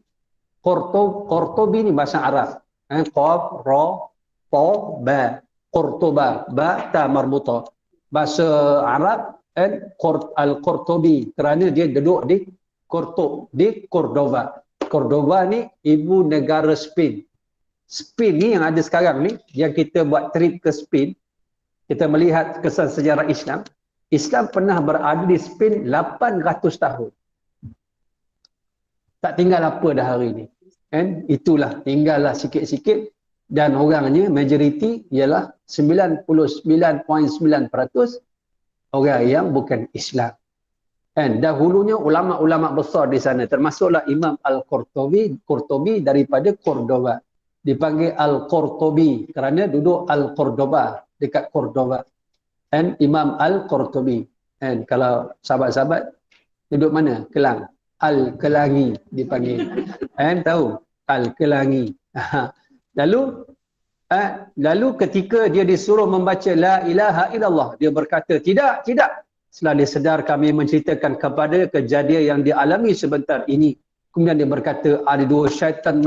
Qurtubi ni bahasa Arab. Qaf, Ra, Ta, Ba. Qurtuba, Ba, Ta marbuta. Bahasa Arab Al-Qurtubi kerana dia duduk di Cordoba. Cordoba ni ibu negara Spain. Spain ni yang ada sekarang ni, yang kita buat trip ke Spain, kita melihat kesan sejarah Islam. Islam pernah berada di Spain 800 tahun. Tak tinggal apa dah hari ni. Kan? Itulah, tinggallah sikit-sikit dan orangnya majoriti ialah 99.9% orang yang bukan Islam. Kan? Dahulunya ulama-ulama besar di sana, termasuklah Imam Al-Qurtubi daripada Cordoba. Dipanggil Al-Qurtubi kerana duduk Al-Cordoba, dekat Cordoba. Dan Imam Al-Qurtubi. Dan kalau sahabat-sahabat duduk mana? Kelang. Al-Kelangi dipanggil. Tahu? Al-Kelangi. Lalu ketika dia disuruh membaca La ilaha illallah, dia berkata, tidak. Setelah dia sedar kami menceritakan kepada kejadian yang dialami sebentar ini. Kemudian dia berkata, ada dua syaitan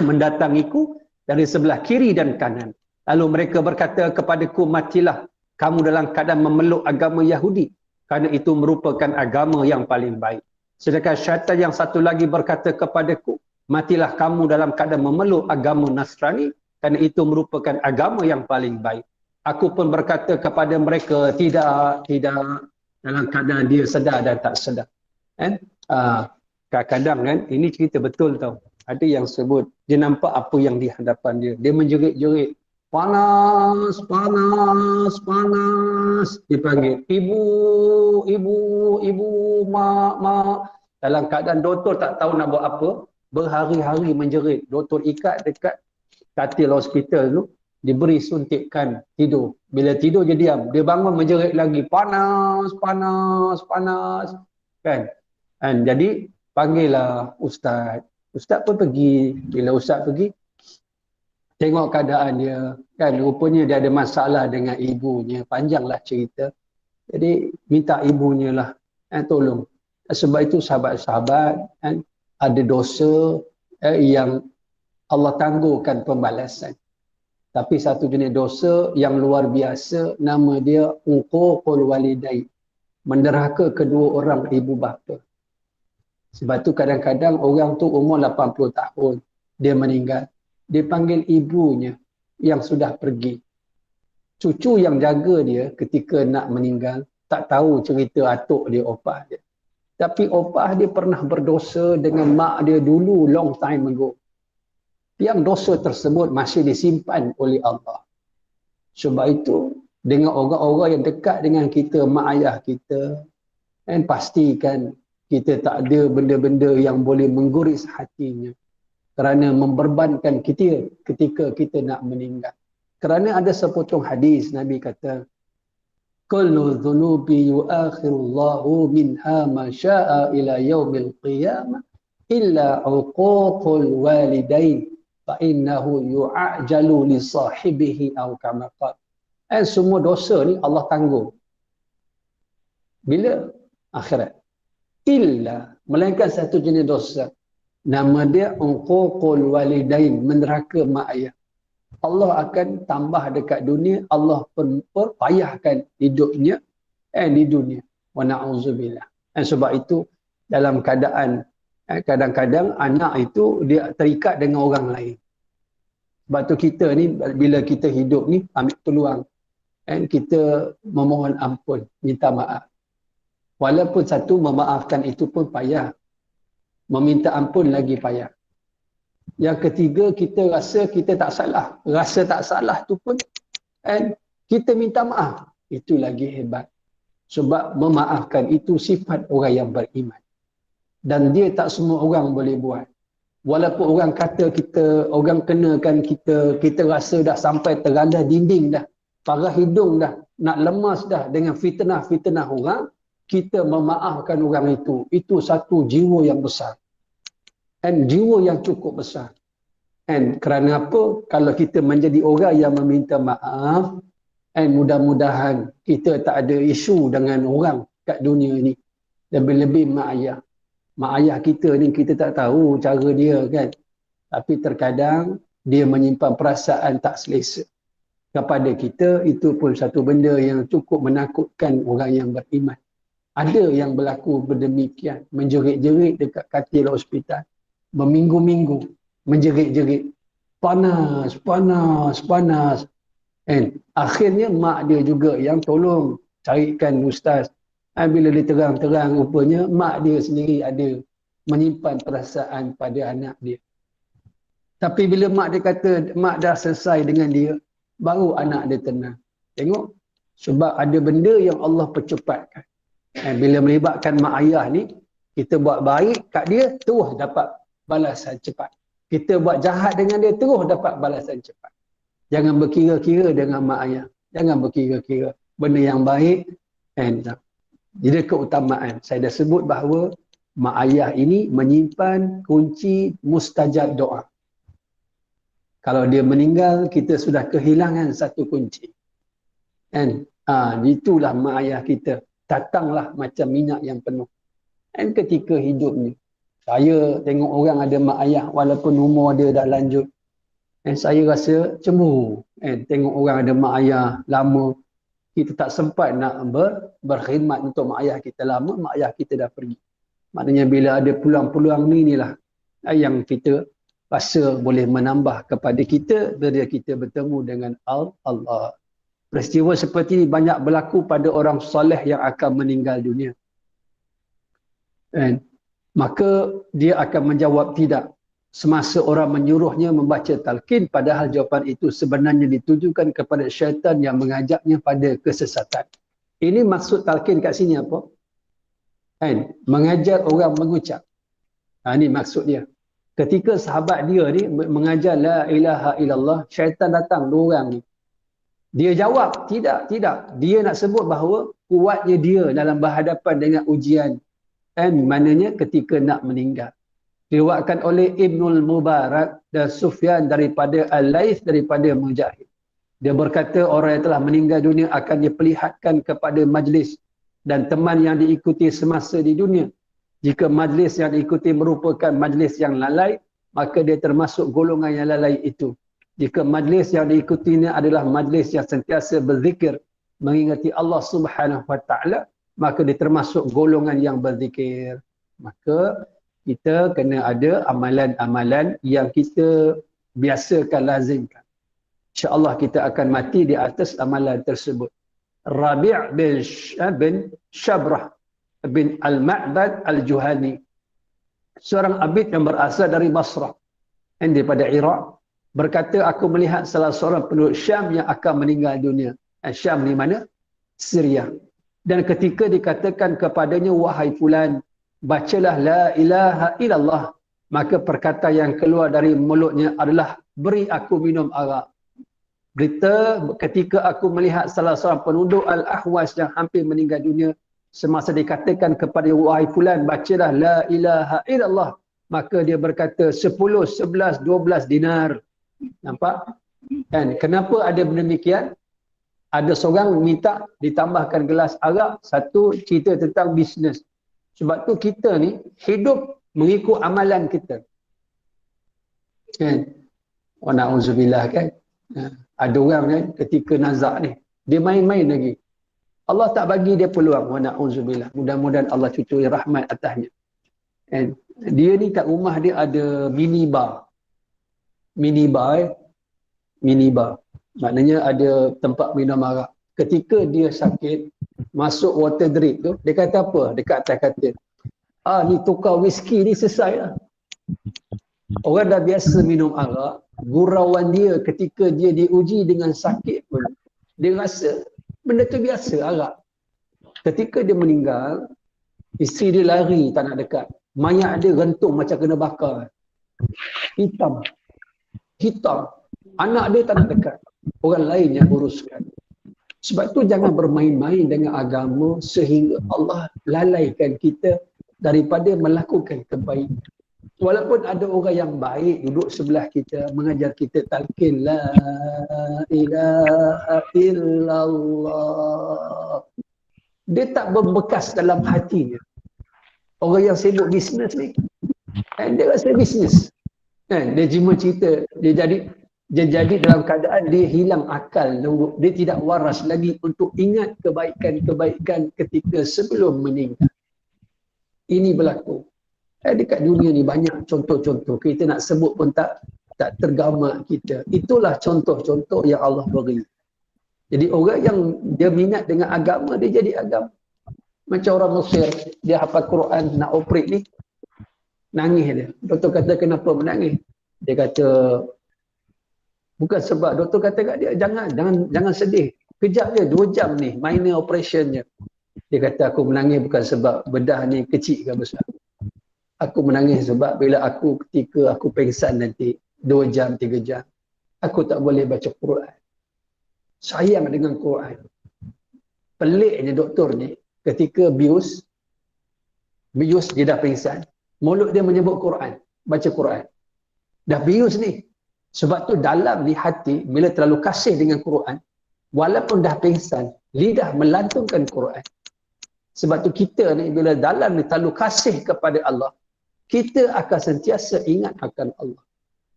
mendatangiku dari sebelah kiri dan kanan. Lalu mereka berkata kepadaku, matilah kamu dalam keadaan memeluk agama Yahudi, kerana itu merupakan agama yang paling baik. Sedangkan syaitan yang satu lagi berkata kepadaku, matilah kamu dalam keadaan memeluk agama Nasrani, kerana itu merupakan agama yang paling baik. Aku pun berkata kepada mereka, tidak, dalam keadaan dia sedar dan tak sedar. Kadang-kadang kan, ini cerita betul tau. Ada yang sebut, dia nampak apa yang di hadapan dia. Dia menjerit-jerit, panas. Dia panggil, ibu, mak. Dalam keadaan doktor tak tahu nak buat apa, berhari-hari menjerit. Doktor ikat dekat katil hospital tu, diberi suntikan, tidur. Bila tidur dia diam, dia bangun menjerit lagi, panas. Kan? Jadi panggillah ustaz. Ustaz pun pergi. Bila ustaz pergi, tengok keadaan dia. Kan rupanya dia ada masalah dengan ibunya. Panjanglah cerita. Jadi minta ibunya lah tolong. Sebab itu sahabat-sahabat ada dosa yang Allah tangguhkan pembalasan. Tapi satu jenis dosa yang luar biasa, nama dia uququl walidain. Menderhaka kedua orang ibu bapa. Sebab tu kadang-kadang orang tu umur 80 tahun, dia meninggal. Dia panggil ibunya yang sudah pergi. Cucu yang jaga dia ketika nak meninggal, tak tahu cerita atuk dia, opah dia. Tapi opah dia pernah berdosa dengan mak dia dulu, long time ago. Yang dosa tersebut masih disimpan oleh Allah. Sebab itu, dengan orang-orang yang dekat dengan kita, mak ayah kita, dan pastikan kita tak ada benda-benda yang boleh mengguris hatinya. Kerana memberbankan kita ketika kita nak meninggal. Kerana ada sepotong hadis, Nabi kata, kullu dhunubi yuakhirullahu minha ma sya'a ila yaumil qiyamah illa uququl walidain fa innahu yu'ajalu li sahibihi aw kama qala. Semua dosa ni Allah tanggung. Bila? Akhirat. Illa, melainkan satu jenis dosa. Nama dia uququl walidain, menderhaka mak ayah. Allah akan tambah dekat dunia, Allah perpayahkan hidupnya di dunia. Wa na'udzubillah. Sebab itu dalam keadaan kadang-kadang anak itu dia terikat dengan orang lain. Sebab tu kita ni bila kita hidup ni ambil peluang kita memohon ampun, minta maaf. Walaupun satu memaafkan itu pun payah. Meminta ampun lagi payah. Yang ketiga, kita rasa kita tak salah. Rasa tak salah tu pun kita minta maaf. Itu lagi hebat. Sebab memaafkan itu sifat orang yang beriman. Dan dia tak semua orang boleh buat. Walaupun orang kata kita, orang kenakan kita, kita rasa dah sampai terandah dinding dah. Parah hidung dah. Nak lemas dah dengan fitnah-fitnah orang. Kita memaafkan orang itu. Itu satu jiwa yang besar. Jiwa yang cukup besar. Kerana apa? Kalau kita menjadi orang yang meminta maaf, mudah-mudahan kita tak ada isu dengan orang kat dunia ni. Lebih-lebih mak ayah. Mak ayah kita ni kita tak tahu cara dia kan. Tapi terkadang dia menyimpan perasaan tak selesa kepada kita. Itu pun satu benda yang cukup menakutkan orang yang beriman. Ada yang berlaku berdemikian, menjerit-jerit dekat katil hospital, berminggu-minggu, menjerit-jerit, panas. Akhirnya mak dia juga yang tolong carikan ustaz. Bila dia terang-terang, rupanya mak dia sendiri ada menyimpan perasaan pada anak dia. Tapi bila mak dia kata mak dah selesai dengan dia, baru anak dia tenang. Tengok, sebab ada benda yang Allah percepatkan. Bila melibatkan mak ayah ni, kita buat baik kat dia, terus dapat balasan cepat. Kita buat jahat dengan dia, terus dapat balasan cepat. Jangan berkira-kira dengan mak ayah. Jangan berkira-kira. Benda yang baik, jadi keutamaan. Saya dah sebut bahawa mak ayah ini menyimpan kunci mustajab doa. Kalau dia meninggal, kita sudah kehilangan satu kunci. Itulah mak ayah kita. Datanglah macam minyak yang penuh. Ketika hidup ni, saya tengok orang ada mak ayah walaupun umur dia dah lanjut. Saya rasa cemburu. Tengok orang ada mak ayah lama. Kita tak sempat nak berkhidmat untuk mak ayah kita lama, mak ayah kita dah pergi. Maknanya bila ada peluang-peluang ni inilah yang kita rasa boleh menambah kepada kita bila kita bertemu dengan Allah. Peristiwa seperti ini banyak berlaku pada orang soleh yang akan meninggal dunia. Maka dia akan menjawab tidak semasa orang menyuruhnya membaca talqin, padahal jawapan itu sebenarnya ditujukan kepada syaitan yang mengajaknya pada kesesatan. Ini maksud talqin kat sini apa? Mengajar orang mengucap. Ini maksud dia. Ketika sahabat dia ni mengajar la ilaha illallah, syaitan datang dua orang ni. Dia jawab, tidak. Dia nak sebut bahawa kuatnya dia dalam berhadapan dengan ujian. Maknanya ketika nak meninggal. Diriwayatkan oleh Ibnul Mubarak dan Sufyan daripada Al-Laits daripada Mujahid. Dia berkata orang yang telah meninggal dunia akan diperlihatkan kepada majlis dan teman yang diikuti semasa di dunia. Jika majlis yang diikuti merupakan majlis yang lalai, maka dia termasuk golongan yang lalai itu. Jika majlis yang diikutinya adalah majlis yang sentiasa berzikir, mengingati Allah Subhanahu Wa Taala, maka dia termasuk golongan yang berzikir. Maka kita kena ada amalan-amalan yang kita biasakan lazimkan. InsyaAllah kita akan mati di atas amalan tersebut. Rabi' bin Syabrah bin Al-Ma'bad Al-Juhani, seorang abid yang berasal dari Basrah dan daripada Iraq, berkata, aku melihat salah seorang penduduk Syam yang akan meninggal dunia. Syam ni mana? Syria. Dan ketika dikatakan kepadanya, wahai fulan, bacalah la ilaha illallah, maka perkataan yang keluar dari mulutnya adalah, beri aku minum arak. Berita, ketika aku melihat salah seorang penduduk Al-Ahwas yang hampir meninggal dunia, semasa dikatakan kepada wahai fulan, bacalah la ilaha illallah, maka dia berkata 10, 11, 12 dinar. Nampak? Dan kenapa ada demikian? Ada seorang minta ditambahkan gelas arak, satu cerita tentang bisnes. Sebab tu kita ni hidup mengikut amalan kita. Kan? Wa na'udzubillah kan? Ada orang kan ketika nazak ni, dia main-main lagi. Allah tak bagi dia peluang. Wa na'udzubillah. Mudah-mudahan Allah cucuri rahmat atasnya. Kan? Dia ni kat rumah dia ada minibar. Minibar. Maknanya ada tempat minum arak. Ketika dia sakit, masuk water drip tu, dia kata apa? Dekat atas katil. Ni tukar whisky ni selesai lah. Orang dah biasa minum arak, gurauan dia ketika dia diuji dengan sakit pun, dia rasa benda tu biasa arak. Ketika dia meninggal, isteri dia lari tak nak dekat. Mayat dia rentung macam kena bakar. Hitam. Anak dia tak nak dekat. Orang lain yang uruskan. Sebab tu jangan bermain-main dengan agama sehingga Allah lalaikan kita daripada melakukan kebaikan. Walaupun ada orang yang baik duduk sebelah kita, mengajar kita talqin la ilaha illallah, dia tak membekas dalam hatinya. Orang yang sibuk bisnes ni, dia rasa bisnes. Dia cuma cerita, dia jadi dalam keadaan dia hilang akal, dia tidak waras lagi untuk ingat kebaikan-kebaikan ketika sebelum meninggal. Ini berlaku. Dekat dunia ni banyak contoh-contoh. Kita nak sebut pun tak tergamak kita. Itulah contoh-contoh yang Allah beri. Jadi orang yang dia minat dengan agama, dia jadi agama. Macam orang Mesir, dia hafal Quran, nak operate ni. Nangis dia. Doktor kata kenapa menangis? Dia kata bukan sebab doktor kata kat dia jangan sedih. Kejap je 2 jam ni minor operation je. Dia kata aku menangis bukan sebab bedah ni kecil ke besar. Aku menangis sebab bila ketika aku pengsan nanti 2 jam 3 jam aku tak boleh baca Quran. Sayang dengan Quran. Peliknya doktor ni ketika bius dia dah pengsan, mulut dia menyebut Quran, baca Quran. Dah bius ni. Sebab tu dalam di hati bila terlalu kasih dengan Quran, walaupun dah pengsan, lidah melantunkan Quran. Sebab tu kita ni bila dalam ni terlalu kasih kepada Allah, kita akan sentiasa ingat akan Allah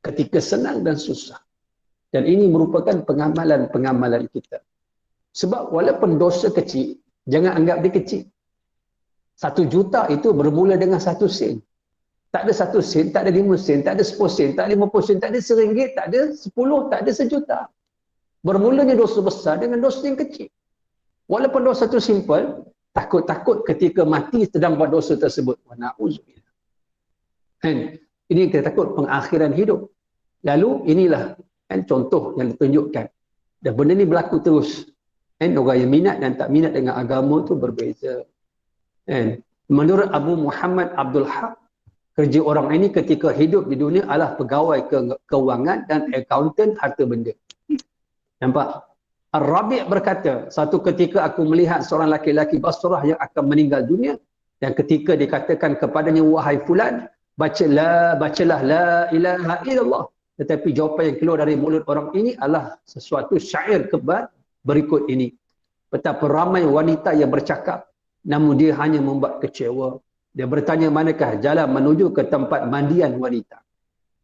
ketika senang dan susah. Dan ini merupakan pengamalan-pengamalan kita. Sebab walaupun dosa kecil, jangan anggap dia kecil. 1 juta itu bermula dengan 1 sen. Tak ada 1 sen, tak ada 5 sen, tak ada 10 sen, tak ada 50 sen, tak ada RM1, tak ada 10, tak ada RM1. Bermulanya dosa besar dengan dosa yang kecil. Walaupun dosa itu simple, takut-takut ketika mati sedang buat dosa tersebut. Wa na'udzubillah. Ini kita takut pengakhiran hidup. Lalu inilah contoh yang ditunjukkan. Dan benda ni berlaku terus. Orang yang minat dan tak minat dengan agama tu berbeza. Menurut Abu Muhammad Abdul Haq, kerja orang ini ketika hidup di dunia adalah pegawai keuangan dan akaunten harta benda. Nampak? Ar-Rabi' berkata, satu ketika aku melihat seorang laki-laki Basrah yang akan meninggal dunia, dan ketika dikatakan kepadanya, wahai fulan, bacalah la ilaha illallah. Tetapi jawapan yang keluar dari mulut orang ini adalah sesuatu syair kebat berikut ini. Betapa ramai wanita yang bercakap, namun dia hanya membuat kecewa. Dia bertanya manakah jalan menuju ke tempat mandian wanita.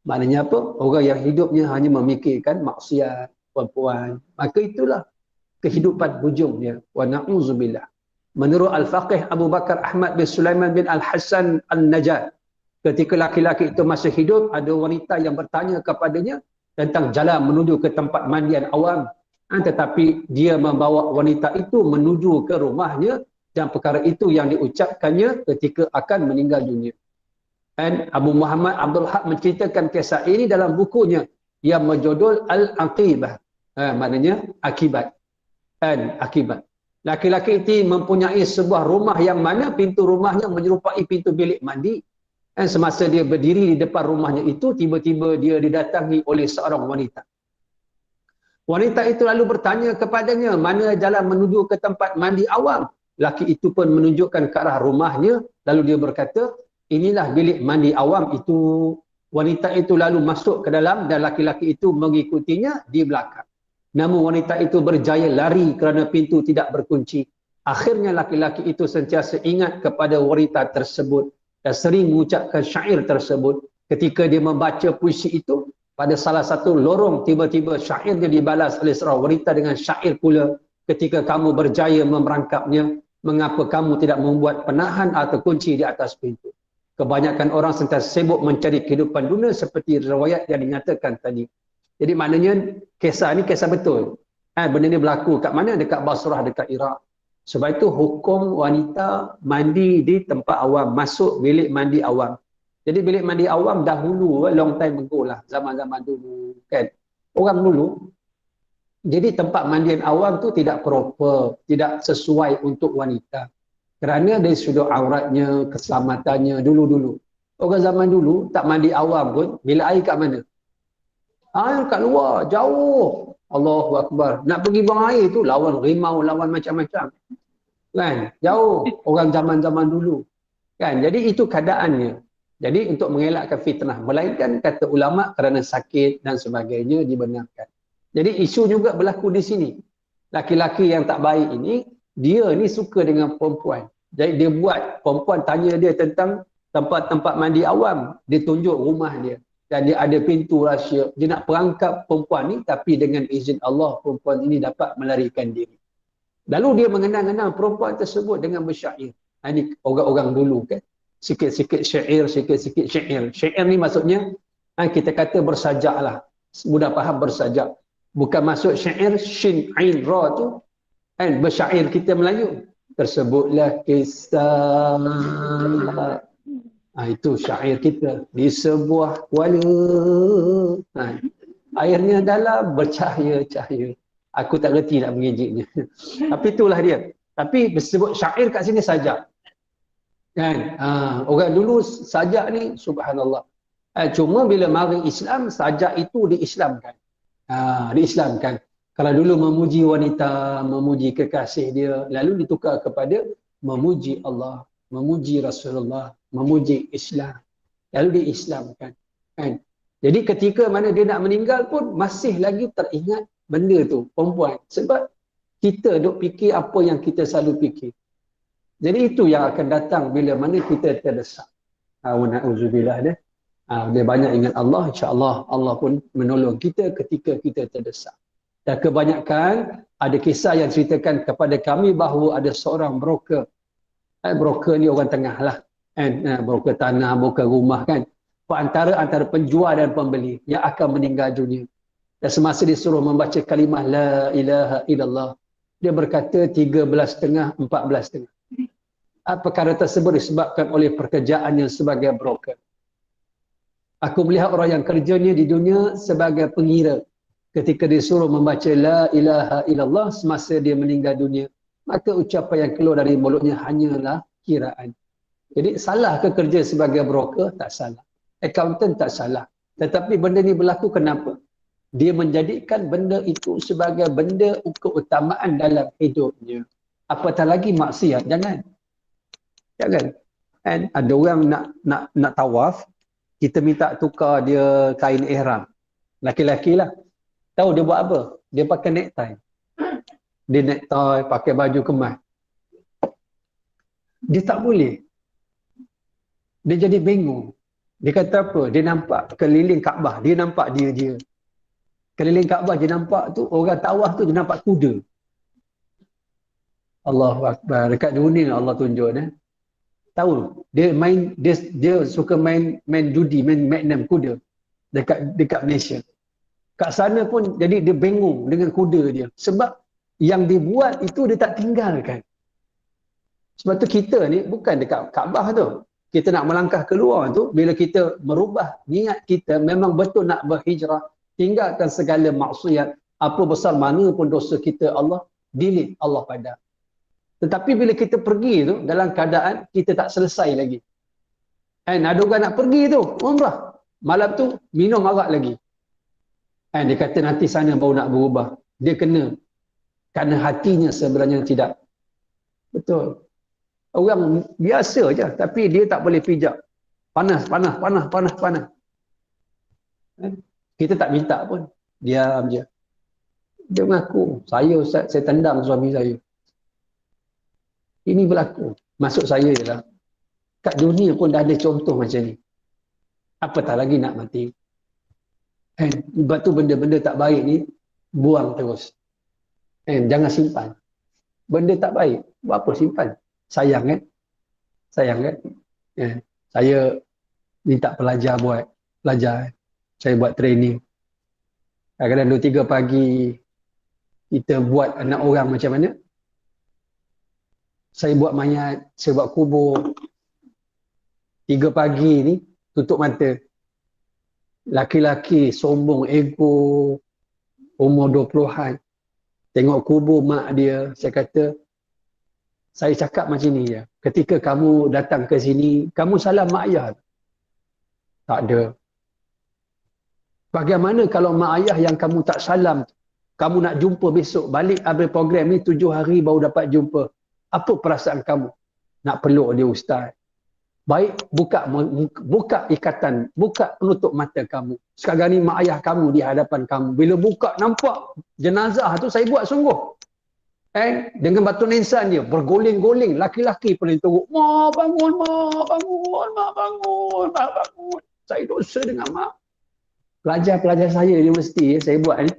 Maknanya apa? Orang yang hidupnya hanya memikirkan maksiat, perempuan. Maka itulah kehidupan hujungnya. Wa na'udzubillah. Menurut Al-Faqih Abu Bakar Ahmad bin Sulaiman bin Al-Hasan Al-Najad, ketika laki-laki itu masih hidup, ada wanita yang bertanya kepadanya tentang jalan menuju ke tempat mandian awam. Tetapi dia membawa wanita itu menuju ke rumahnya, dan perkara itu yang diucapkannya ketika akan meninggal dunia. Dan Abu Muhammad Abdul Haq menceritakan kisah ini dalam bukunya yang berjudul Al-Aqibah. Maknanya akibat. Dan akibat. Laki-laki itu mempunyai sebuah rumah yang mana pintu rumahnya menyerupai pintu bilik mandi. Dan semasa dia berdiri di depan rumahnya itu, tiba-tiba dia didatangi oleh seorang wanita. Wanita itu lalu bertanya kepadanya, mana jalan menuju ke tempat mandi awam? Laki itu pun menunjukkan ke arah rumahnya, lalu dia berkata, inilah bilik mandi awam itu. Wanita itu lalu masuk ke dalam dan laki-laki itu mengikutinya di belakang. Namun wanita itu berjaya lari kerana pintu tidak berkunci. Akhirnya laki-laki itu sentiasa ingat kepada wanita tersebut dan sering mengucapkan syair tersebut. Ketika dia membaca puisi itu, pada salah satu lorong tiba-tiba syairnya dibalas oleh seorang wanita dengan syair pula. Ketika kamu berjaya memerangkapnya, mengapa kamu tidak membuat penahan atau kunci di atas pintu? Kebanyakan orang sentiasa sibuk mencari kehidupan dunia seperti riwayat yang dinyatakan tadi. Jadi maknanya kisah ni kisah betul. Benda ni berlaku kat mana? Dekat Basrah, dekat Iraq. Sebab itu hukum wanita mandi di tempat awam, masuk bilik mandi awam. Jadi bilik mandi awam dahulu, long time ago lah, zaman-zaman dulu kan. Orang dulu, jadi tempat mandian awam tu tidak proper, tidak sesuai untuk wanita. Kerana dari sudut auratnya, keselamatannya dulu-dulu. Orang zaman dulu tak mandi awam pun, bila air kat mana? Air kat luar, jauh. Allahu Akbar. Nak pergi buang air tu lawan rimau, lawan macam-macam. Kan? Jauh orang zaman-zaman dulu. Kan? Jadi itu keadaannya. Jadi untuk mengelakkan fitnah, melainkan kata ulama kerana sakit dan sebagainya dibenarkan. Jadi isu juga berlaku di sini. Laki-laki yang tak baik ini, dia ni suka dengan perempuan. Jadi dia buat, perempuan tanya dia tentang tempat-tempat mandi awam. Dia tunjuk rumah dia. Dan dia ada pintu rahsia. Dia nak perangkap perempuan ni, tapi dengan izin Allah, perempuan ini dapat melarikan diri. Lalu dia mengenang-kenang perempuan tersebut dengan bersyair. Ini orang-orang dulu kan. Sikit-sikit syair, sikit-sikit syair. Syair ni maksudnya, kita kata bersajak lah. Mudah faham bersajak. Bukan masuk syair, shin, ain, ra tu. Kan bersyair kita Melayu. Tersebutlah kisah Itu syair kita. Di sebuah kuala. Airnya dalam bercahaya-cahaya. Aku tak reti nak mengejeknya. Tapi itulah dia. Tapi disebut syair kat sini sajak. Kan? Orang dulu sajak ni, subhanallah. Cuma bila mari Islam, sajak itu diislamkan. Diislamkan. Kalau dulu memuji wanita, memuji kekasih dia, lalu ditukar kepada memuji Allah, memuji Rasulullah, memuji Islam. Lalu diislamkan. Kan? Jadi ketika mana dia nak meninggal pun masih lagi teringat benda tu, perempuan. Sebab kita duk fikir apa yang kita selalu fikir. Jadi itu yang akan datang bila mana kita terdesak. Na'udzubillah dia. Dia banyak ingat Allah, insya-Allah Allah pun menolong kita ketika kita terdesak. Dan kebanyakan ada kisah yang ceritakan kepada kami bahawa ada seorang broker. Broker ni orang tengah lah. Broker tanah, broker rumah kan. Antara penjual dan pembeli yang akan meninggal dunia. Dan semasa disuruh membaca kalimah La ilaha illallah, dia berkata 13,5, 14,5. Perkara tersebut disebabkan oleh pekerjaannya sebagai broker. Aku melihat orang yang kerjanya di dunia sebagai pengira. Ketika disuruh membaca La ilaha illallah semasa dia meninggal dunia, maka ucapan yang keluar dari mulutnya hanyalah kiraan. Jadi salah ke kerja sebagai broker? Tak salah. Accountant tak salah. Tetapi benda ni berlaku kenapa? Dia menjadikan benda itu sebagai benda keutamaan dalam hidupnya. Apatah lagi maksiat, jangan. Jangan. And ada orang nak tawaf, kita minta tukar dia kain ihram. Laki-laki lah. Tahu dia buat apa? Dia pakai necktie. Dia necktie, pakai baju kemas. Dia tak boleh. Dia jadi bingung. Dia kata apa? Dia nampak keliling Kaabah, dia nampak dia. Keliling Kaabah dia nampak tu, orang tawaf tu dia nampak kuda. Allahu Akbar. Dekat dunia Allah tunjuk dia. Tahu, dia suka main judi, main magnum kuda dekat Malaysia. Kat sana pun jadi dia bingung dengan kuda dia. Sebab yang dibuat itu dia tak tinggalkan. Sebab tu kita ni bukan dekat Kaabah tu. Kita nak melangkah keluar tu, bila kita merubah niat kita, memang betul nak berhijrah, tinggalkan segala maksiat, apa besar mana pun dosa kita, Allah delete, Allah padam. Tetapi bila kita pergi tu, dalam keadaan kita tak selesai lagi. Ada orang nak pergi tu, umrah. Malam tu minum arak lagi. Dia kata nanti sana baru nak berubah. Dia kena. Kerana hatinya sebenarnya tidak. Betul. Orang biasa je, tapi dia tak boleh pijak. Panas. Kita tak minta pun. Diam je. Dia mengaku, saya Ustaz, saya tendang suami saya. Ini berlaku. Maksud saya ialah, kat dunia pun dah ada contoh macam ni. Apatah lagi nak mati. Sebab tu benda-benda tak baik ni, buang terus. Jangan simpan. Benda tak baik, buat apa simpan? Sayang kan? Saya minta pelajar buat pelajar. Saya buat training. Kadang-kadang 2-3 pagi kita buat anak orang macam mana? Saya buat mayat, saya buat kubur. 3 pagi ni tutup mata. Laki-laki sombong, ego, umur 20-an. Tengok kubur mak dia, saya kata, saya cakap macam ni je. Ketika kamu datang ke sini, kamu salam mak ayah? Tak ada. Bagaimana kalau mak ayah yang kamu tak salam, kamu nak jumpa besok, balik habis program ni 7 hari baru dapat jumpa. Apa perasaan kamu? Nak peluk dia ustaz. Baik, buka ikatan, buka penutup mata kamu. Sekarang ni mak ayah kamu di hadapan kamu. Bila buka nampak jenazah tu, saya buat sungguh. Dengan batu nisan dia, bergoling-goling, laki-laki paling teruk. Mak bangun, mak bangun, mak bangun, mak bangun. Saya dosa dengan mak. Pelajar-pelajar saya di universiti, saya buat ni.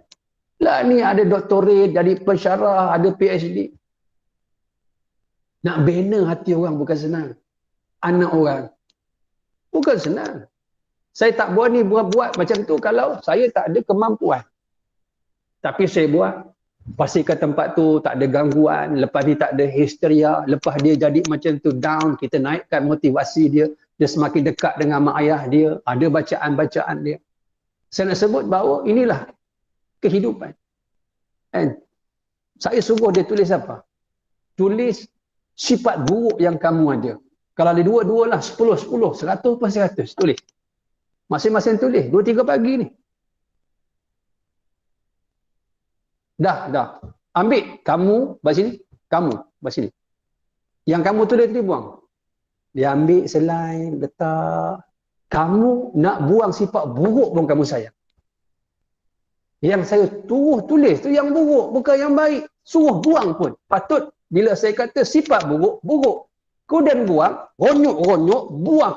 Lah ni ada doktorat, jadi pensyarah, ada PhD. Nak bina hati orang bukan senang. Anak orang. Bukan senang. Saya tak buat ni, buat macam tu kalau saya tak ada kemampuan. Tapi saya buat. Pastikan tempat tu tak ada gangguan, lepas ni tak ada histeria, lepas dia jadi macam tu down, kita naikkan motivasi dia, dia semakin dekat dengan mak ayah dia, ada bacaan-bacaan dia. Saya nak sebut bahawa inilah kehidupan. Kan? Saya suruh dia tulis apa? Tulis sifat buruk yang kamu ada. Kalau ada dua-dua lah, 10, 100 per 100, tulis. Masing-masing tulis, 2-3 pagi ni. Dah. Ambil, kamu, buat sini. Kamu, buat sini. Yang kamu tulis tu buang. Dia ambil selai, letak. Kamu nak buang sifat buruk pun kamu sayang. Yang saya tulis tu yang buruk, bukan yang baik. Suruh buang pun. Patut bila saya kata sifat buruk, buruk. Kemudian buang, ronyok-ronyok, buang.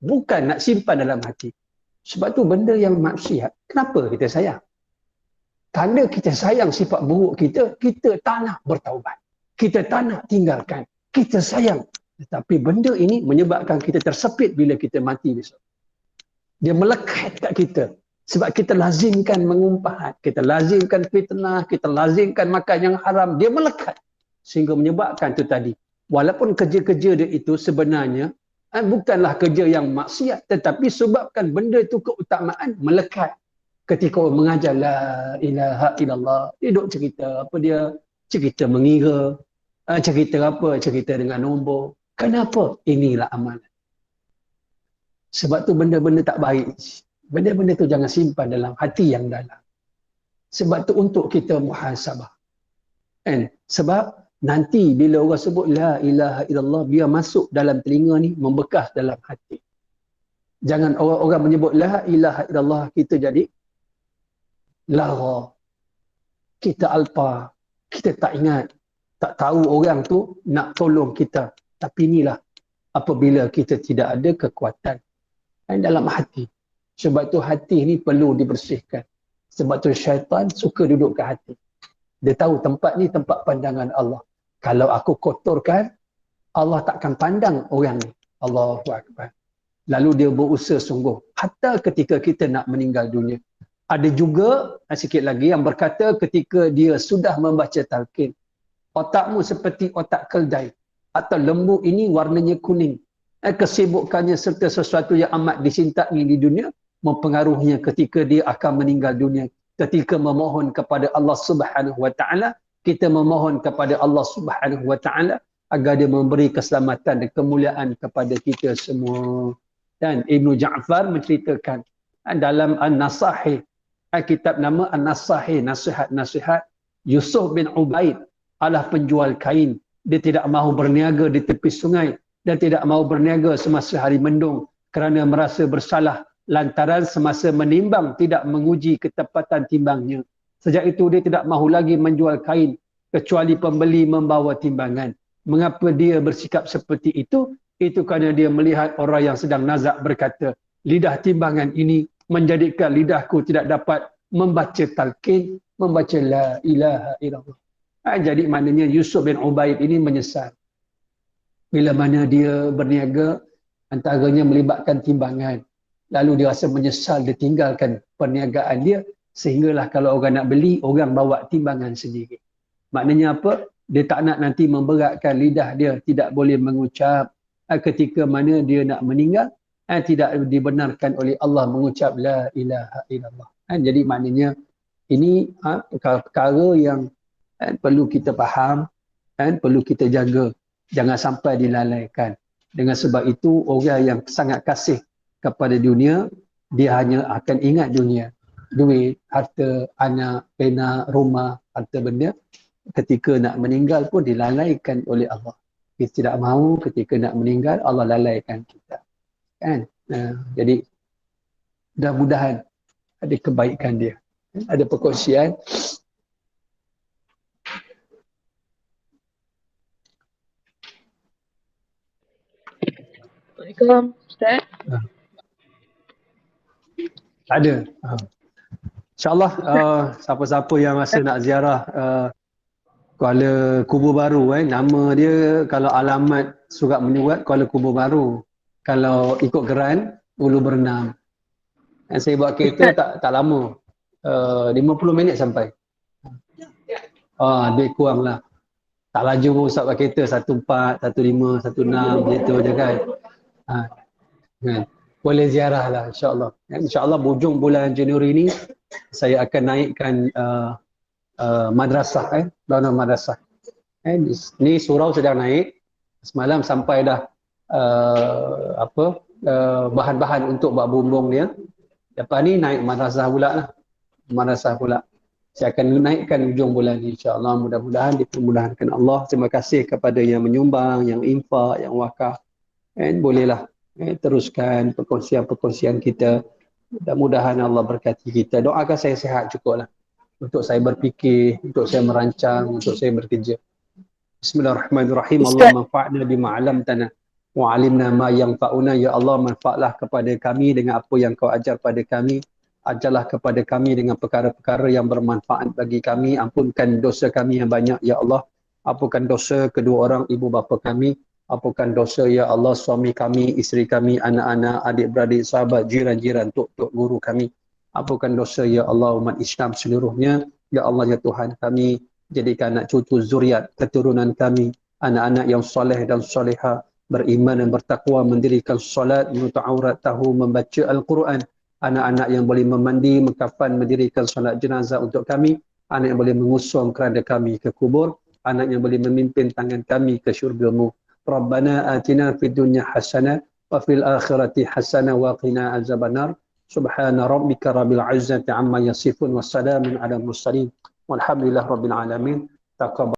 Bukan nak simpan dalam hati. Sebab tu benda yang maksiat, kenapa kita sayang? Kerana kita sayang sifat buruk kita, kita tak nak bertaubat. Kita tak nak tinggalkan. Kita sayang. Tetapi benda ini menyebabkan kita tersepit bila kita mati besok. Dia melekat kat kita. Sebab kita lazimkan mengumpat, kita lazimkan fitnah, kita lazimkan makan yang haram. Dia melekat. Sehingga menyebabkan tu tadi. Walaupun kerja-kerja dia itu sebenarnya bukanlah kerja yang maksiat, tetapi sebabkan benda itu keutamaan melekat. Ketika orang mengajar la ilaha illallah, dia duk cerita apa dia? Cerita mengira, cerita apa? Cerita dengan nombor. Kenapa? Inilah amalan. Sebab tu benda-benda tak baik. Benda-benda tu jangan simpan dalam hati yang dalam. Sebab tu untuk kita muhasabah. Kan? Sebab nanti bila orang sebut la ilaha illallah, biar masuk dalam telinga ni, membekas dalam hati. Jangan orang-orang menyebut la ilaha illallah, kita jadi lara. Kita alpa. Kita tak ingat. Tak tahu orang tu nak tolong kita. Tapi inilah apabila kita tidak ada kekuatan dalam hati. Sebab tu hati ni perlu dibersihkan. Sebab tu syaitan suka duduk ke hati. Dia tahu tempat ni tempat pandangan Allah. Kalau aku kotorkan, Allah takkan pandang orang ni. Allahu Akbar. Lalu dia berusaha sungguh. Hatta ketika kita nak meninggal dunia. Ada juga sikit lagi yang berkata ketika dia sudah membaca talqin. Otakmu seperti otak keldai. Atau lembu ini warnanya kuning. Kesibukannya serta sesuatu yang amat dicintai di dunia mempengaruhinya ketika dia akan meninggal dunia. Ketika memohon kepada Allah Subhanahu Wa Taala, kita memohon kepada Allah Subhanahu Wa Taala agar dia memberi keselamatan dan kemuliaan kepada kita semua. Dan Ibnu Ja'far menceritakan dalam An-Nasahih, kitab nama An-Nasahih, nasihat-nasihat, Yusuf bin Ubaid adalah penjual kain. Dia tidak mahu berniaga di tepi sungai dan tidak mahu berniaga semasa hari mendung kerana merasa bersalah lantaran semasa menimbang tidak menguji ketepatan timbangnya. Sejak itu dia tidak mahu lagi menjual kain kecuali pembeli membawa timbangan. Mengapa dia bersikap seperti itu? Itu kerana dia melihat orang yang sedang nazak berkata, lidah timbangan ini menjadikan lidahku tidak dapat membaca talqin, membaca la ilaha illallah. Jadi maknanya Yusuf bin Ubaid ini menyesal. Bila mana dia berniaga, antaranya melibatkan timbangan. Lalu dia rasa menyesal, dia tinggalkan perniagaan dia. Sehinggalah kalau orang nak beli, orang bawa timbangan sendiri. Maknanya apa? Dia tak nak nanti memberatkan lidah dia, tidak boleh mengucap. Ketika mana dia nak meninggal, tidak dibenarkan oleh Allah mengucap la ilaha illallah. Jadi maknanya ini perkara yang perlu kita faham, perlu kita jaga. Jangan sampai dilalaikan. Dengan sebab itu, orang yang sangat kasih kepada dunia, dia hanya akan ingat dunia. Duit, harta, anak, pena, rumah, harta benda. Ketika nak meninggal pun dilalaikan oleh Allah. Kita tidak mahu ketika nak meninggal, Allah lalaikan kita. Kan? Jadi, mudah-mudahan ada kebaikan dia. Ada perkongsian. Assalamualaikum, Ustaz. Ada. InsyaAllah siapa-siapa yang rasa nak ziarah Kuala Kubur Baru, nama dia kalau alamat surat menyurat Kuala Kubur Baru. Kalau ikut geran, Ulu Bernam. Dan saya buat kereta tak lama. 50 minit sampai. Lebih kurang lah. Tak laju pun usap kereta 14, 15, 16 gitu je kan. Kan? Boleh ziarah lah insyaAllah. InsyaAllah hujung bulan Januari ni saya akan naikkan madrasah, dana madrasah. Ni surau sedang naik. Semalam sampai dah bahan-bahan untuk buat bumbung dia. Lepas ni naik madrasah pula lah. Madrasah pula. Saya akan naikkan hujung bulan ni insyaAllah. Mudah-mudahan dipermudahkan Allah. Terima kasih kepada yang menyumbang, yang infak, yang wakaf. Bolehlah teruskan perkongsian-perkongsian kita. Mudah-mudahan Allah berkati kita. Doakan saya sihat cukup lah. Untuk saya berfikir, untuk saya merancang, untuk saya bekerja. Bismillahirrahmanirrahim. Allah manfa'na bima 'allamtana wa 'alimna ma yanfa'una. Ya Allah, manfaatlah kepada kami dengan apa yang kau ajar pada kami. Ajarlah kepada kami dengan perkara-perkara yang bermanfaat bagi kami. Ampunkan dosa kami yang banyak, ya Allah. Ampunkan dosa kedua orang ibu bapa kami. Ampunkan dosa, ya Allah, suami kami, isteri kami, anak-anak, adik-beradik, sahabat, jiran-jiran, tok-tok guru kami. Ampunkan dosa, ya Allah, umat Islam seluruhnya. Ya Allah, ya Tuhan kami, jadikan anak cucu zuriat keturunan kami anak-anak yang soleh dan soleha, beriman dan bertakwa, mendirikan solat, menutup aurat, tahu membaca Al-Quran, anak-anak yang boleh memandi, mengkafan, mendirikan solat jenazah untuk kami, anak yang boleh mengusung keranda kami ke kubur, anak yang boleh memimpin tangan kami ke syurga-Mu. Rabbana atina fid dunya hasanah wa fil akhirati hasanah wa qina azabannar. Subhana rabbika rabbil izzati amma yasifun, wassalamun ala mursalin. Walhamdulillah rabbil alamin. Taqabbal